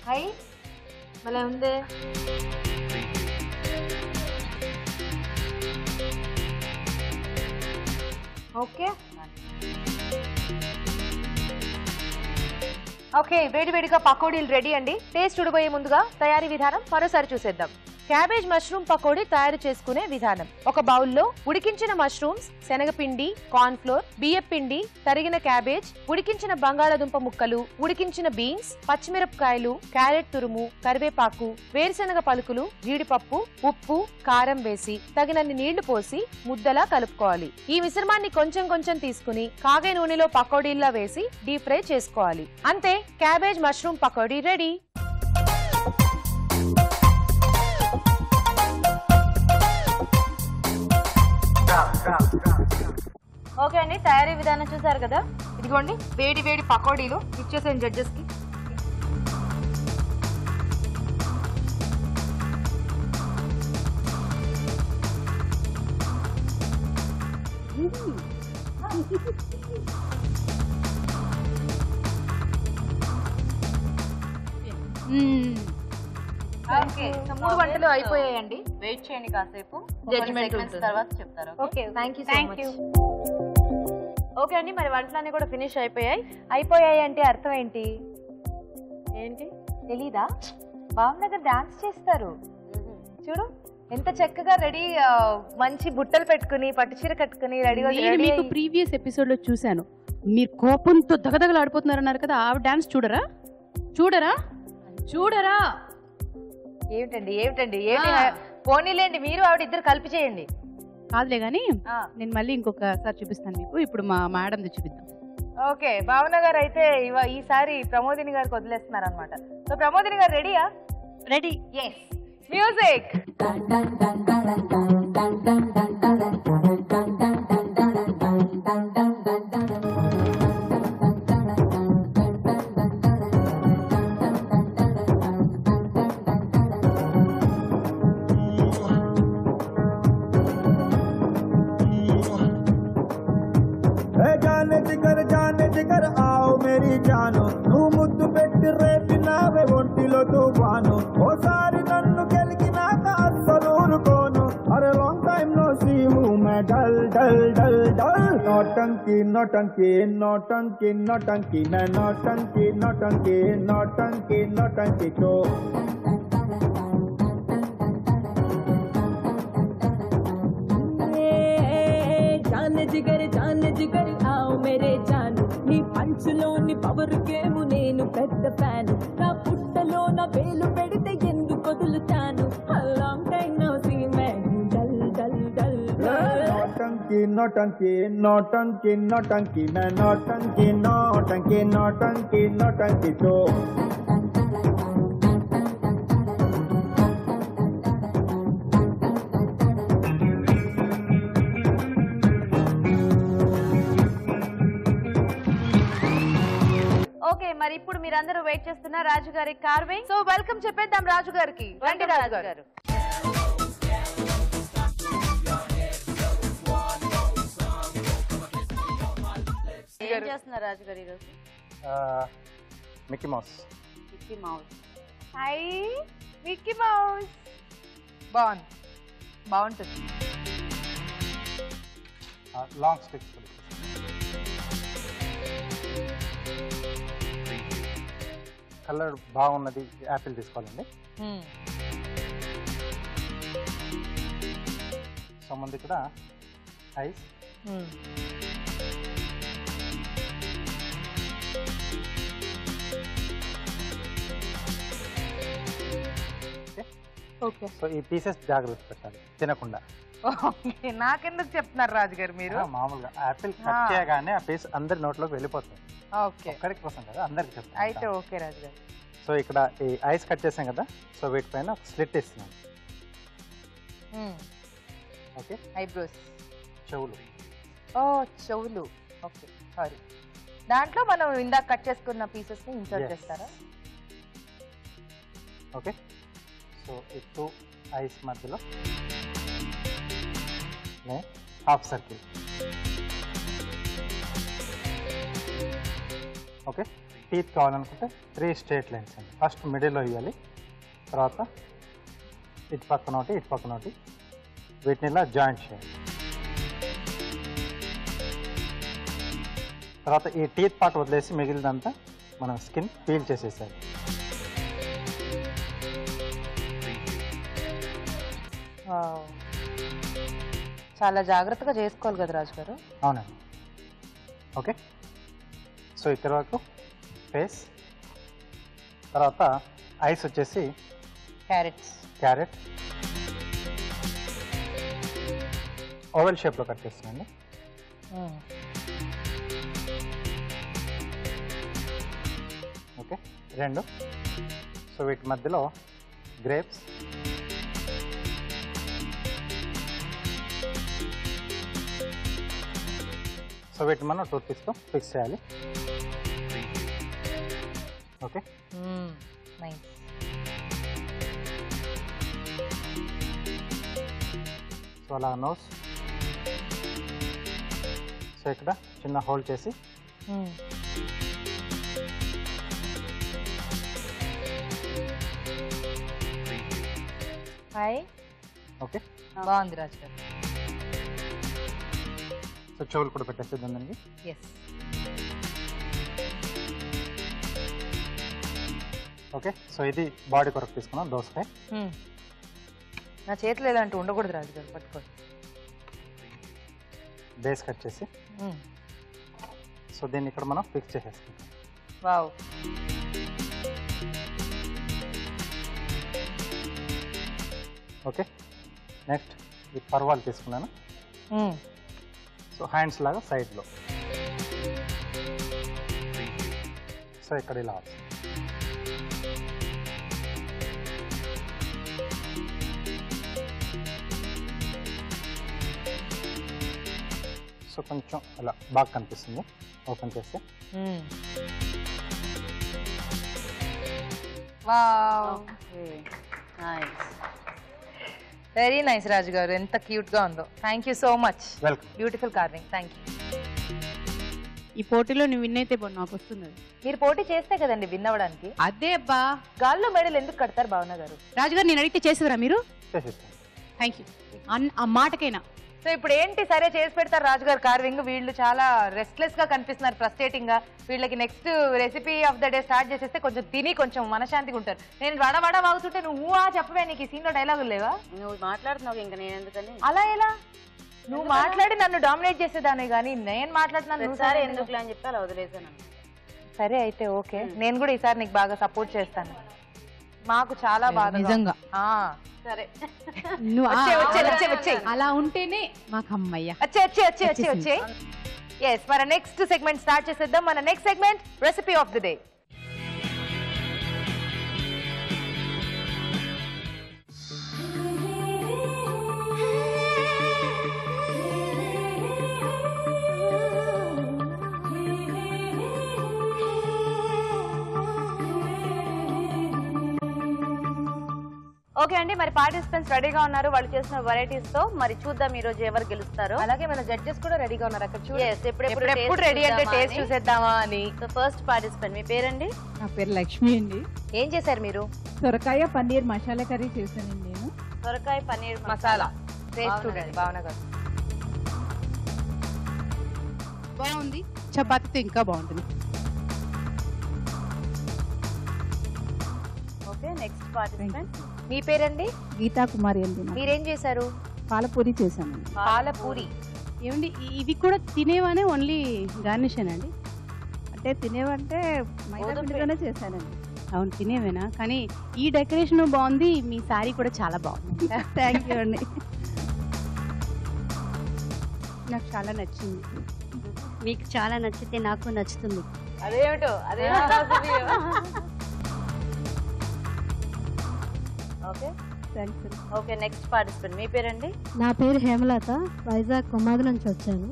హై భలే ఉంది. ఓకే ఓకే వేడి వేడిగా పకోడీలు రెడీ అండి. టేస్ట్ చూడబోయే ముందుగా తయారీ విధానం మరోసారి చూసేద్దాం. క్యాబేజ్ మష్రూమ్ పకోడీ తయారు చేసుకునే విధానం. ఒక బౌల్లో ఉడికించిన మష్రూమ్స్, శనగపిండి, కార్న్ ఫ్లోర్, బియ్యపిండి, తరిగిన క్యాబేజ్, ఉడికించిన బంగాళాదుంప ముక్కలు, ఉడికించిన బీన్స్, పచ్చిమిరపకాయలు, క్యారెట్ తురుము, కరివేపాకు, వేరుశనగ పలుకులు, జీడిపప్పు, ఉప్పు, కారం వేసి తగినన్ని నీళ్లు పోసి ముద్దలా కలుపుకోవాలి. ఈ మిశ్రమాన్ని కొంచెం కొంచెం తీసుకుని కాగే నూనెలో పకోడీల్లా వేసి డీప్ ఫ్రై చేసుకోవాలి. అంతే, cabbage mushroom pakodi ready. Okay అండి, తయారీ విధానం చూసారు కదా. ఇదిగోండి వేడి వేడి పకోడీలు ఇచ్చేసాను జడ్జెస్ కి. ఓకే, 3 గంటలు అయిపోయాయండి.
వెయిట్ చేయండి కాసేపు,
జడ్జిమెంట్
తర్వాత చెప్తారు.
Okay, thank you. ఓకే అండి, మరి వంటలన్నీ కూడా ఫినిష్ అయిపోయాయి అంటే అర్థం ఏంటి? ఏంటి తెలీదా? భావనగర్ డాన్స్ చేస్తారు చూడు, ఎంత చక్కగా రెడీ, మంచి బుట్టలు పెట్టుకుని పట్టు చీర కట్టుకుని రెడీగా.
మీకు ప్రీవియస్ ఎపిసోడ్ లో చూశాను, మీరు కోపంతో దగదగలు ఆడిపోతున్నారు అన్నారు కదా, ఆ డాన్స్ చూడరా చూడరా చూడరా?
ఏమిటండి పోనీలేండి, మీరు ఆవిడ ఇద్దరు కలిపి చేయండి.
కాదులే గానీ నేను మళ్ళీ ఇంకొకసారి చూపిస్తాను మీకు. ఇప్పుడు మా మేడం చూపిద్దాం.
ఓకే, భావన గారు అయితే ఈసారి ప్రమోదిని గారికి వదిలేస్తున్నారు అనమాట. సో ప్రమోదిని గారు రెడీయా?
రెడీ.
Yes, music.
जाने जिगर आओ मेरी जानो तू मुद्दु पेट्टी रेपिनावे ఒంటిలో తుఫాను ఓసారి నన్ను గెలికినాక అస్సలు ఊరుకోను అరే long time no see you मैं डल डल डल डल नौटंकी नौटंकी नौटंकी नौटंकी मैं नौटंकी नौटंकी नौटंकी नौटंकी को
जाने जिगर आओ मेरे जानु नी पंचलोनी पवर गेमु नेनु पेद्द फ्यानु ना पुట్టలో నా వేలు పెడితే ఎందుకు వదులుతాను లాంగ్ టైం నో సీ मैं डल डल डल
नौटंकी नौटंकी नौटंकी नौटंकी मैं नौटंकी नौटंकी नौटंकी नौटंकी तो
ఓకే, మరి ఇప్పుడు మీరందరూ వెయిట్ చేస్తున్న రాజు గారి కార్వింగ్. సో వెల్కమ్ చెప్పేద్దాం రాజు గారికి. రండి రాజు గారు.
ఏం చేస్తున్నారు రాజు గారు ఈరోజు?
Mickey Mouse.
Mickey Mouse.
Hi Mickey Mouse. బాగుంటుంది.
Long sticks. కలర్ బాగున్నది యాపిల్ తీసుకోవాలండి. సో ముందు ఇక్కడ ఐస్,
ఓకే.
సో ఈ పీసెస్ జాగ్రత్త పెట్టాలి తినకుండా.
ఓకే, నాకెందుకు చెప్తున్నారు రాజు గారు మీరు?
మామూలుగా యాపిల్ కట్ చేయగానే ఆ పీస్ అందరి నోట్లోకి వెళ్ళిపోతుంది.
ఓకే,
ఒక్కరి కోసం కదా, అందరికి చెప్తాను.
అయితే ఓకే రాజు గారు.
సో ఇక్కడ ఈ ఐస్ కట్ చేసాం కదా, సో వీటిపైన ఒక స్లిట్ ఇస్తున్నాను. ఓకే,
ఐబ్రోస్,
చెవులు.
ఓ చెవులు, ఓకే సారీ. దాంట్లో మనం ఇందాక కట్ చేసుకున్న పీసెస్ ని ఇన్సర్ట్ చేస్తారా?
ఓకే, సో ఈ 2 ఐస్ మధ్యలో హాఫ్ సర్కిల్. ఓకే, టీత్ కావాలనుకుంటే 3 స్ట్రేట్ లైన్స్ అండి. ఫస్ట్ మిడిల్లో ఇవ్వాలి, తర్వాత ఇటు పక్కన ఒకటి, ఇటు పక్కన ఒకటి, వీటిని ఇలా జాయింట్ చేయాలి. తర్వాత ఈ టీత్ పార్ట్ వదిలేసి మిగిలినంతా మనం స్కిన్ పీల్ చేసేసాలి.
చాలా జాగ్రత్తగా చేసుకోవాలి కదా రాజు గారు.
అవునండి. ఓకే, సో ఇక్కడ వరకు ఫేస్. తర్వాత ఐస్ వచ్చేసి క్యారెట్ ఓవెల్ షేప్లో కట్ చేస్తున్నాండి. ఓకే, 2. సో వీటి మధ్యలో గ్రేప్స్, సో వీటిని మనం టూత్పిక్స్తో ఫిక్స్ చేయాలి. Okay,
nice.
సో అలా నోస్, సో ఇక్కడ చిన్న హోల్ చేసి
హాయ్.
ఓకే,
బాగుంది రాజు గారు.
సో చెవులు కూడా పెట్టేస్తుందండి.
ఎస్.
ఓకే, సో ఇది బాడీ కొరకు తీసుకున్నాం దోసకాయ.
నా చేతిలో ఏదంటూ ఉండకూడదు రాజు గారు, పట్టుకోండి.
బేస్ కట్ చేసి సో దీన్ని ఇక్కడ మనం ఫిక్స్ చేసేసుకుంటాం.
వావ్.
ఓకే, నెక్స్ట్ ఈ పర్వాలు తీసుకున్నాను. సో హ్యాండ్స్ లాగా సైడ్లో, సో ఇక్కడ ఇలా సో కొంచెం అలా బాగా కనిపిస్తుంది ఓపెన్ చేస్తే.
వెరీ నైస్ రాజు గారు, ఎంత క్యూట్ గా ఉందో. Thank you so much.
Welcome.
Beautiful carving. Thank you.
ఈ పోటీలో నువ్వు విన్ అయితే నాకు వస్తుంది.
మీరు పోటీ చేస్తే కదండి విన్ అవ్వడానికి.
అదే అబ్బా,
గాల్లో మెడల్ ఎందుకు కడతారు భావన గారు?
రాజుగారు నేను అడిగితే చేసేవరా మీరు? థ్యాంక్ యూ ఆ మాటకైనా.
సో ఇప్పుడు ఏంటి, సరే చేసి పెడతారు రాజుగారు కార్వింగ్. వీళ్ళు చాలా రెస్ట్లెస్ గా కనిపిస్తున్నారు, ఫ్రస్ట్రేటింగ్ గా. వీళ్ళకి next recipe of the day start చేసేస్తే కొంచెం తిని కొంచెం మనశాంతిగా ఉంటారు. నేను వడ వాగుతుంటే నువ్వు చెప్పవే, నీకు ఈ సీన్ లో డైలాగులు లేవా?
నువ్వు మాట్లాడుతున్నావు ఇంకా నేను ఎందుకని.
అలా ఎలా? నువ్వు మాట్లాడి నన్ను డామినేట్ చేసేదాన్ని, కానీ నేను మాట్లాడుతున్నాను
సరే ఎందుకులే అని చెప్పి అలా వదిలేసాను.
సరే అయితే ఓకే, నేను కూడా ఈసారి నీకు బాగా సపోర్ట్ చేస్తాను. మాకు చాలా బాగా
నిజంగా.
సరే
వచ్చే
అలా ఉంటేనే మాకు అమ్మయ్య.
వచ్చే ఎస్, మన నెక్స్ట్ సెగ్మెంట్ స్టార్ట్ చేసేద్దాం. మన next segment recipe of the day.
Okay అండి, మరి పార్టిసిపెంట్స్ రెడీగా ఉన్నారు వాళ్ళు చేసిన వెరైటీస్ తో. మరి చూద్దాం ఈ రోజు ఎవరు గెలుస్తారో.
అలాగే మన జడ్జెస్ కూడా రెడీగా ఉన్నారు అక్కడ.
ఎప్పుడు రెడీ అంటే టేస్ట్ చూసేద్దామా అని. ఫస్ట్ పార్టిసిపెంట్ మీ పేరండి?
నా పేరు లక్ష్మి అండి.
ఏం చేశారు మీరు?
సొరకాయ పన్నీర్ మసాలా కర్రీ చేశానండి నేను.
సొరకాయ పన్నీర్
మసాలా టేస్ట్ చూడండి భావన గారు.
బాగుంది, చపాతీతో ఇంకా బాగుంటుంది.
ఓకే, నెక్స్ట్ పార్టిసిపెంట్
మీ పేరండి?
గీతా కుమారి అండి.
మీరేం చేశారు?
పాలపూరి చేశానండి.
పాలపూరి
ఏమండి ఇవి కూడా తినేవానే, ఓన్లీ గార్నిష్ అండి?
అంటే తినేవంటే మైదా పిండితోనే చేశానండి.
అవును తినేవేనా, కానీ ఈ డెకరేషన్ బాగుంది, మీ సారీ కూడా చాలా బాగుంది.
థ్యాంక్ యూ అండి.
నాకు చాలా నచ్చింది.
మీకు చాలా నచ్చితే నాకు నచ్చుతుంది.
అదేమిటో
okay
thanks.
Okay next participant మీ పేరండి?
నా పేరు హేమలత, వైజాగ్ కొమ్మాది నుంచి వచ్చాను.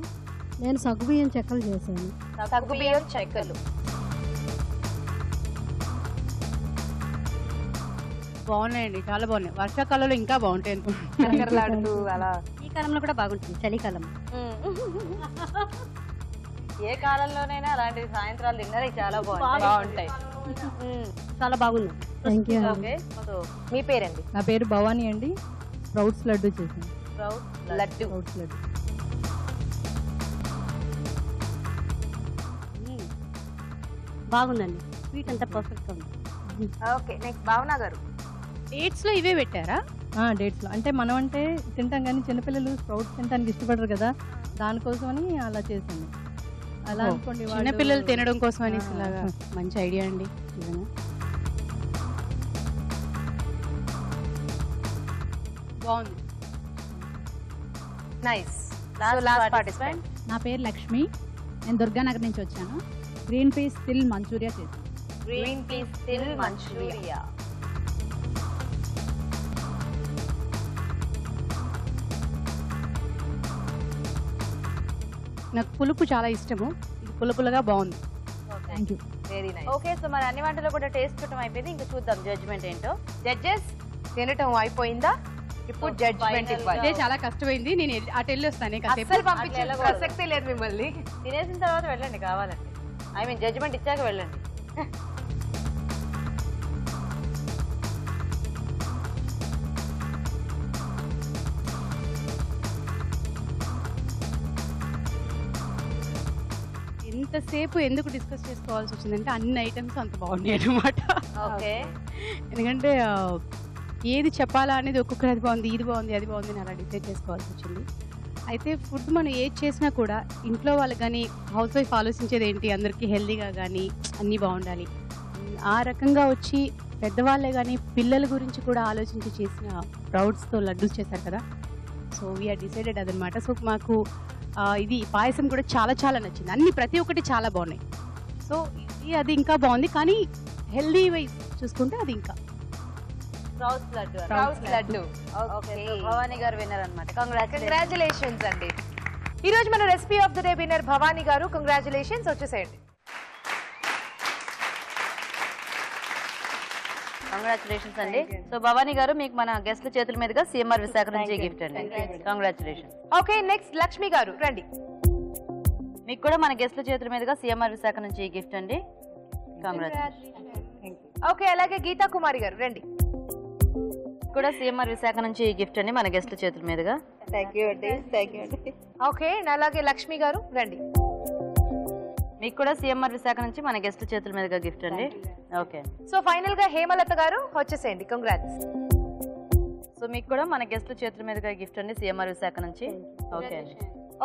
నేను సగ్గుబియ్యం చెక్కలు చేశాను.
సగ్గుబియ్యం చెక్కలు
బాగున్నాయండి, చాలా బాగున్నాయి. వర్షాకాలంలో ఇంకా బాగుంటాయి
కరకరలాడుతూ అలా.
ఈ కాలంలో కూడా బాగుంటుంది, చలికాలం.
ఏ కాలంలోనైనా అలాంటి సాయంత్రాలు తిన్నది చాలా బాగుంటాయి.
చాలా బాగుంది.
Thank you.
ఓకే సో
మీ పేరండి?
నా పేరు భవానీ అండి. స్ప్రౌట్స్ లడ్డు చేశాను.
లడ్డు.
స్ప్రౌట్స్ లడ్డు
బాగుందండి, స్వీట్ అంతా పర్ఫెక్ట్ ఉంది.
ఓకే నెక్స్ట్ భావన గారు.
డేట్స్ లో ఇవే పెట్టారా?
డేట్స్ లో అంటే మనం అంటే తింటాం కానీ చిన్నపిల్లలు స్ప్రౌట్స్ తినడానికి ఇష్టపడరు కదా, దానికోసమని అలా చేశాను. అలా అనుకోండి,
చిన్నపిల్లలు తినడం కోసం అనేసి ఇలాగా. మంచి ఐడియా అండి. బాగుంది.
నైస్. Last participant.
నా పేరు లక్ష్మి, నేను దుర్గానగర్ నుంచి వచ్చాను. గ్రీన్ పీస్ తిల్ మంచూరియా చేశాను.
గ్రీన్ పీస్ తిల్ మంచూరియా.
నాకు పులుపు చాలా ఇష్టము, ఇది పులుపులుగా బాగుంది.
Thank you.
Very nice.
Okay so మరి అన్ని వంటలు కూడా టేస్ట్ చూడటం అయిపోయింది, ఇంకా చూద్దాం జడ్జ్మెంట్ ఏంటో.
జడ్జెస్ తినటం అయిపోయిందా? ఇప్పుడు జడ్జ్మెంట్ ఇవ్వాలి.
ఇదే చాలా కష్టమైంది, నేను అటు వెళ్ళి వస్తాను.
అస్సలు పంపించే ప్రసక్తే లేదు మిమ్మల్ని.
తినేసిన తర్వాత వెళ్ళండి కావాలండి, ఐ మీన్ జడ్జ్మెంట్ ఇచ్చాక వెళ్ళండి.
ఎంతసేపు ఎందుకు డిస్కస్ చేసుకోవాల్సి వచ్చిందంటే అన్ని ఐటమ్స్ అంత బాగున్నాయి అన్నమాట.
ఓకే
ఎందుకంటే ఏది చెప్పాలా అనేది ఒక్కొక్కరు అది బాగుంది, ఇది బాగుంది, అది బాగుంది అని అలా డిసైడ్ చేసుకోవాల్సి వచ్చింది. అయితే ఫుడ్ మనం ఏది చేసినా కూడా ఇంట్లో వాళ్ళకి కానీ హౌస్ వైఫ్ ఆలోచించేది ఏంటి, అందరికీ హెల్దీగా కానీ అన్నీ బాగుండాలి. ఆ రకంగా వచ్చి పెద్దవాళ్ళే కానీ పిల్లల గురించి కూడా ఆలోచించి చేసిన స్ప్రౌట్స్తో లడ్డూస్ చేశారు కదా. సో వీఆర్ డిసైడెడ్ అదనమాట. సో మాకు ఇది పాయసం కూడా చాలా చాలా నచ్చింది. అన్ని ప్రతి ఒక్కటి చాలా బాగున్నాయి. సో ఇది అది ఇంకా బాగుంది, కానీ హెల్దీ వైజ్ చూసుకుంటే అది ఇంకా
sprouts laddu.
Sprouts laddu.
Okay so Bhavani గారు విన్నర్ అన్నమాట.
కంగ్రాచులేషన్స్ అండి. ఈ రోజు మన recipe of the day winner Bhavani గారు. కంగ్రాచులేషన్స్. వచ్చేసేయండి.
కంగ్రాచులేషన్స్ అండి. సో భవానీ గారు మీకు మన గెస్ట్ల చేతుల మీదుగా సిఎంఆర్ విశాఖ నుంచి గిఫ్ట్ అండి. కంగ్రాచులేషన్స్.
ఓకే నెక్స్ట్ లక్ష్మి గారు రండి.
మీకు కూడా మన గెస్ట్ల చేతుల మీదుగా సిఎంఆర్ విశాఖ నుంచి గిఫ్ట్ అండి. కంగ్రాచులేషన్స్.
ఓకే అలాగే గీతా కుమారి గారు రండి.
కూడా సిఎంఆర్ విశాఖ నుంచి గిఫ్ట్ అండి మన గెస్ట్ల చేతుల మీదుగా.
థ్యాంక్ యూ అండి. థ్యాంక్ యూ అండి. ఓకే అలాగే లక్ష్మి గారు రండి.
మీకు కూడా సిఎంఆర్ విశాఖ నుంచి మన గెస్ట్ల చేతుల మీదుగా గిఫ్ట్ అండి. ఓకే
సో ఫైనల్ గా హేమలత గారు వచ్చేసేయండి. కంగ్రాట్స్.
సో మీకు కూడా మన గెస్ట్ల చేతుల మీదుగా గిఫ్ట్ అండి సిఎంఆర్ విశాఖ నుంచి. ఓకే అండి.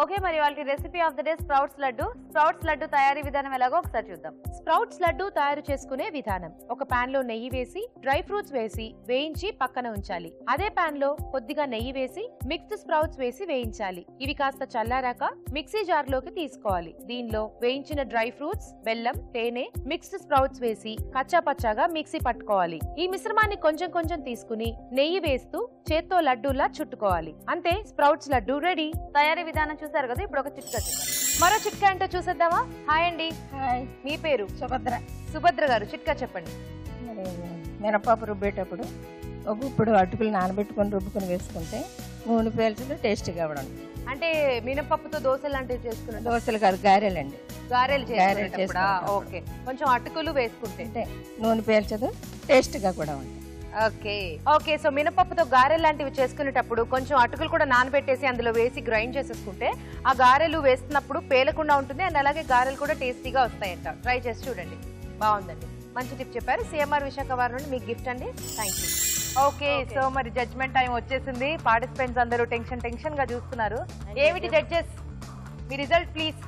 ఓకే మరి వాళ్ళకి recipe of the day sprouts laddu. Sprouts laddu తయారీ విధానం ఎలాగో ఒకసారి చూద్దాం. స్ప్రౌట్స్ లడ్డు తయారు చేసుకునే విధానం: ఒక పాన్ లో నెయ్యి వేసి డ్రై ఫ్రూట్స్ వేసి వేయించి పక్కన ఉంచాలి. అదే పాన్ లో కొద్దిగా నెయ్యి వేసి మిక్స్డ్ స్ప్రౌట్స్ వేసి వేయించాలి. ఇవి కాస్త చల్లారాక మిక్సీ జార్ లోకి తీసుకోవాలి. దీనిలో వేయించిన డ్రై ఫ్రూట్స్, బెల్లం, తేనె, మిక్స్డ్ స్ప్రౌట్స్ వేసి కచ్చా పచ్చాగా మిక్సీ పట్టుకోవాలి. ఈ మిశ్రమాన్ని కొంచెం కొంచెం తీసుకుని నెయ్యి వేస్తూ చేత్తో లడ్డూలా చుట్టుకోవాలి. అంతే, స్ప్రౌట్స్ లడ్డు రెడీ.
తయారీ విధానం చూసారు కదా, ఇప్పుడు ఒక చిట్కా చూద్దాం.
మరో చిట్కా ఏంటో చూసేద్దామా? హాయ్ అండి. మీ పేరు?
సుభద్ర.
సుభద్ర గారు చిట్కా చెప్పండి.
మినపప్పు రుబ్బేటప్పుడు ఒక ఇప్పుడు అటుకులు నానబెట్టుకొని రుబ్బుకొని వేసుకుంటే నూనె పేల్చులు టేస్టీగా అవ్వడం.
అంటే మినపప్పుతో దోశలు లాంటివి చేసుకున్నాం.
దోశలు కాదు, గారెలండి.
గారెలు
చేసుకునేటప్పుడా?
చేసుకునేటప్పుడా? ఓకే, కొంచెం అటుకులు వేసుకుంటే
అంటే నూనె పేల్చదు, టేస్ట్గా కూడా ఉంటుంది.
Okay okay. సో మినపప్పుతో గారెలు లాంటివి చేసుకునేటప్పుడు కొంచెం అటుకులు కూడా నానబెట్టేసి అందులో వేసి గ్రైండ్ చేసేసుకుంటే ఆ గారెలు వేస్తున్నప్పుడు పేలకుండా ఉంటుంది. అండ్ అలాగే గారెలు కూడా టేస్టీగా వస్తాయంట. ట్రై చేసి చూడండి, బాగుందండి. మంచి టిప్ చెప్పారు. సిఎంఆర్ విశాఖ వారి నుండి మీకు గిఫ్ట్ అండి. Thank you. ఓకే సో మరి జడ్జ్మెంట్ టైం వచ్చేసింది. పార్టిసిపెంట్స్ అందరూ టెన్షన్ గా చూస్తున్నారు. ఏమిటి జడ్జెస్ మీ రిజల్ట్ ప్లీజ్?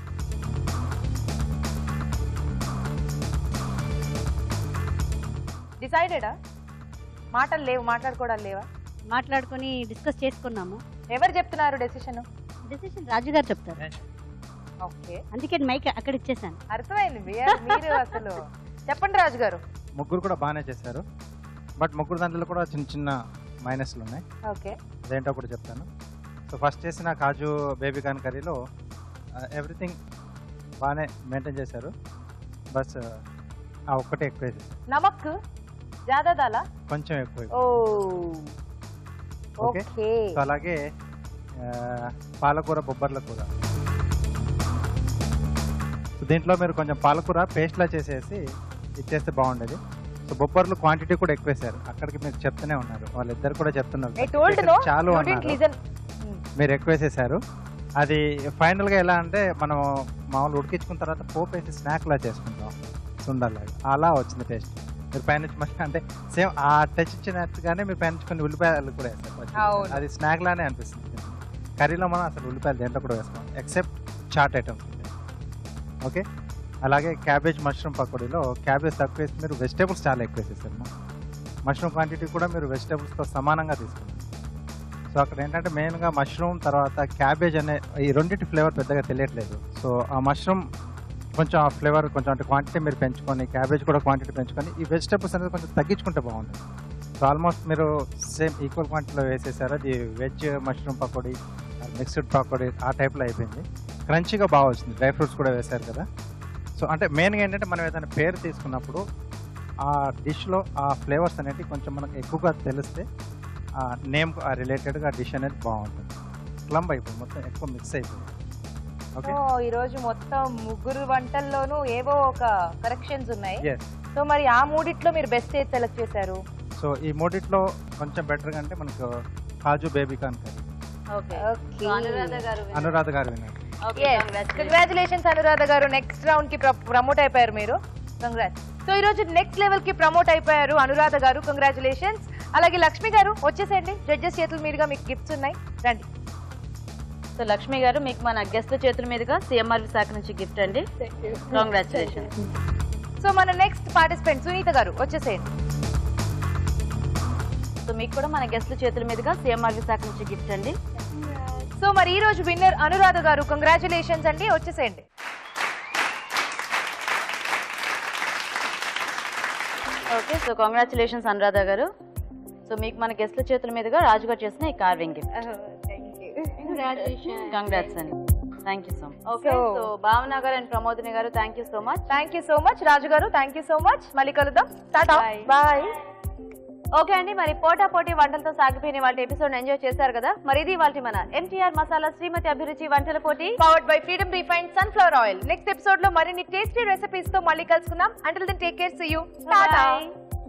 డిసైడెడా? మాటలు లేవు, మాట్లాడుకోవడాలు లేవా?
మాట్లాడుకొని డిస్కస్ చేసుకున్నాము.
ఎవరు చెప్తున్నారు డెసిషన్?
డెసిషన్ రాజు గారు చెప్తారు.
ఓకే,
అందుకే మైక్ అక్కడ ఇచ్చేసాను.
అర్థమైంది. మీరు అసలు చెప్పండి రాజు గారు.
ముగ్గురు కూడా బాగానే చేశారు. బట్ ముగ్గురు దాంట్లో కూడా చిన్న చిన్న మైనస్లు ఉన్నాయి.
ఓకే,
అదేంటో కూడా చెప్తాను. సో ఫస్ట్ చేసిన కాజు బేబీ కార్న్ కర్రీలో ఎవ్రీథింగ్ బాగానే మెయింటైన్ చేశారు, బస్ ఆ ఒక్కటే ఎక్కువ వేసేసారు.
నమక్ జ్యాదా దాలా,
కొంచెం ఎక్కువ.
ఓ
ఓకే. సో అలాగే పాలకూర బొబ్బర్ల కూర. సో దీంట్లో మీరు కొంచెం పాలకూర పేస్ట్లా చేసేసి ఇచ్చేస్తే బాగుండేది. సో బొబ్బర్లు క్వాంటిటీ కూడా ఎక్కువ వేశారు, అక్కడికి మీరు చెప్తూనే ఉన్నారు, వాళ్ళిద్దరు కూడా చెప్తున్నారు చాలు అన్నారు, మీరు ఎక్కువ వేసేసారు. అది ఫైనల్గా ఎలా అంటే మనం మామూలు ఉడికించుకున్న తర్వాత పోపు వేసి స్నాక్లా చేసుకుంటాం సుందర్లాగా, అలా వచ్చింది టేస్ట్. మీరు పైనుంచి మళ్ళీ అంటే సేమ్ ఆ టచ్ ఇచ్చినట్టుగానే మీరు పైనుంచి కొన్ని ఉల్లిపాయలు కూడా వేస్తారు, అది స్నాక్ లానే అనిపిస్తుంది. కర్రీలో మనం అసలు ఉల్లిపాయలు దేంట్లో కూడా వేస్తాం ఎక్సెప్ట్ చాట్ ఐటమ్స్ ఉంటాయి. ఓకే, అలాగే క్యాబేజ్ మష్రూమ్ పకోడీలో క్యాబేజ్ తక్కువ వేసి మీరు వెజిటేబుల్స్ చాలా ఎక్కువ వేసేసారు. మష్రూమ్ క్వాంటిటీ కూడా మీరు వెజిటేబుల్స్తో సమానంగా తీసుకున్నారు. సో అక్కడ ఏంటంటే మెయిన్గా మష్రూమ్ తర్వాత క్యాబేజ్ అనే ఈ రెండింటి ఫ్లేవర్ పెద్దగా తెలియట్లేదు. సో ఆ మష్రూమ్ కొంచెం ఆ ఫ్లేవర్ కొంచెం అంటే క్వాంటిటీ మీరు పెంచుకొని, క్యాబేజ్ కూడా క్వాంటిటీ పెంచుకొని, ఈ వెజిటేబుల్స్ అనేది కొంచెం తగ్గించుకుంటే బాగుంటుంది. సో ఆల్మోస్ట్ మీరు సేమ్ ఈక్వల్ క్వాంటిటీలో వేసేసారు. అది veg mushroom pakodi, mixed pakodi ఆ టైప్లో అయిపోయింది. క్రంచీగా బాగా వచ్చింది, డ్రై ఫ్రూట్స్ కూడా వేశారు కదా. సో అంటే మెయిన్గా ఏంటంటే మనం ఏదైనా పేరు తీసుకున్నప్పుడు ఆ డిష్లో ఆ ఫ్లేవర్స్ అనేవి కొంచెం మనకు ఎక్కువగా తెలిస్తే ఆ నేమ్ రిలేటెడ్గా డిష్ అనేది బాగుంటుంది. క్లంబ్ అయిపోయింది, మొత్తం ఎక్కువ మిక్స్ అయిపోయింది. ఓకే,
ఈరోజు మొత్తం ముగ్గురు వంటల్లోనూ ఏవో ఒక కరెక్షన్స్ ఉన్నాయి.
Yes.
సో మరి ఆ మూడిట్లో మీరు బెస్ట్ ఏది సెలెక్ట్ చేశారు?
సో ఈ మూడిట్లో కొంచెం బెటర్గా అంటే మనకు కాజు బేబీ కార్న్ కర్రీ. అనురాధ గారు విన్నారు.
కంగ్రాచులేషన్స్ అనురాధ గారు, నెక్స్ట్ రౌండ్ కి ప్రమోట్ అయిపోయారు మీరు. కంగ్రాట్స్. సో ఈ రోజు నెక్స్ట్ లెవెల్ కి ప్రమోట్ అయిపోయారు అనురాధ గారు, కంగ్రాచులేషన్స్. అలాగే లక్ష్మి గారు వచ్చేసేయండి, జడ్జెస్ చేతుల మీదుగా మీకు గిఫ్ట్స్ ఉన్నాయి, రండి.
సో లక్ష్మి గారు, మీకు మన గెస్ట్ చేతుల మీదుగా సిఎంఆర్ విశాఖ నుంచి గిఫ్ట్ అండి. కంగ్రాచులేషన్స్.
సో మన నెక్స్ట్ పార్టిసిపెంట్ సునీత గారు వచ్చేసేయండి.
సో మీకు కూడా మన గెస్ట్ చేతుల మీదుగా సిఎంఆర్ విశాఖ నుంచి గిఫ్ట్ అండి.
సో మరి ఈ రోజు విన్నర్ అనురాధ గారు, కంగ్రాచులేషన్స్ అండి, వచ్చేసేయండి.
ఓకే, సో కంగ్రాచులేషన్స్ అనురాధ గారు. సో మీకు మన గెస్ట్ల చేతుల మీదుగా రాజు గారు చేసిన ఈ కార్వింగ్ గిఫ్ట్. కంగ్రాట్స్ అండి, thank you so much. Okay, so Bhavana garu and Pramodini garu, thank you so much.
Thank you so much. Raju garu, thank you so much. మళ్ళీ కలుద్దాం. టాటా, బాయ్.
ఓకే అండి, మరి పోటా పోటీ వంటలతో సాగిపోయిన వాళ్ళ ఎపిసోడ్ ఎంజాయ్ చేశారు కదా. మరి ఇది వాళ్ళ మన ఎంటీఆర్ మసాలా శ్రీమతి అభిరుచి వంటల పోటీ
powered by freedom refined sunflower oil. Next episode లో మరిన్ని టేస్టీ రెసిపీస్ తో మళ్ళీ కలుసుకుందాం. Until then take care, see you, Tata.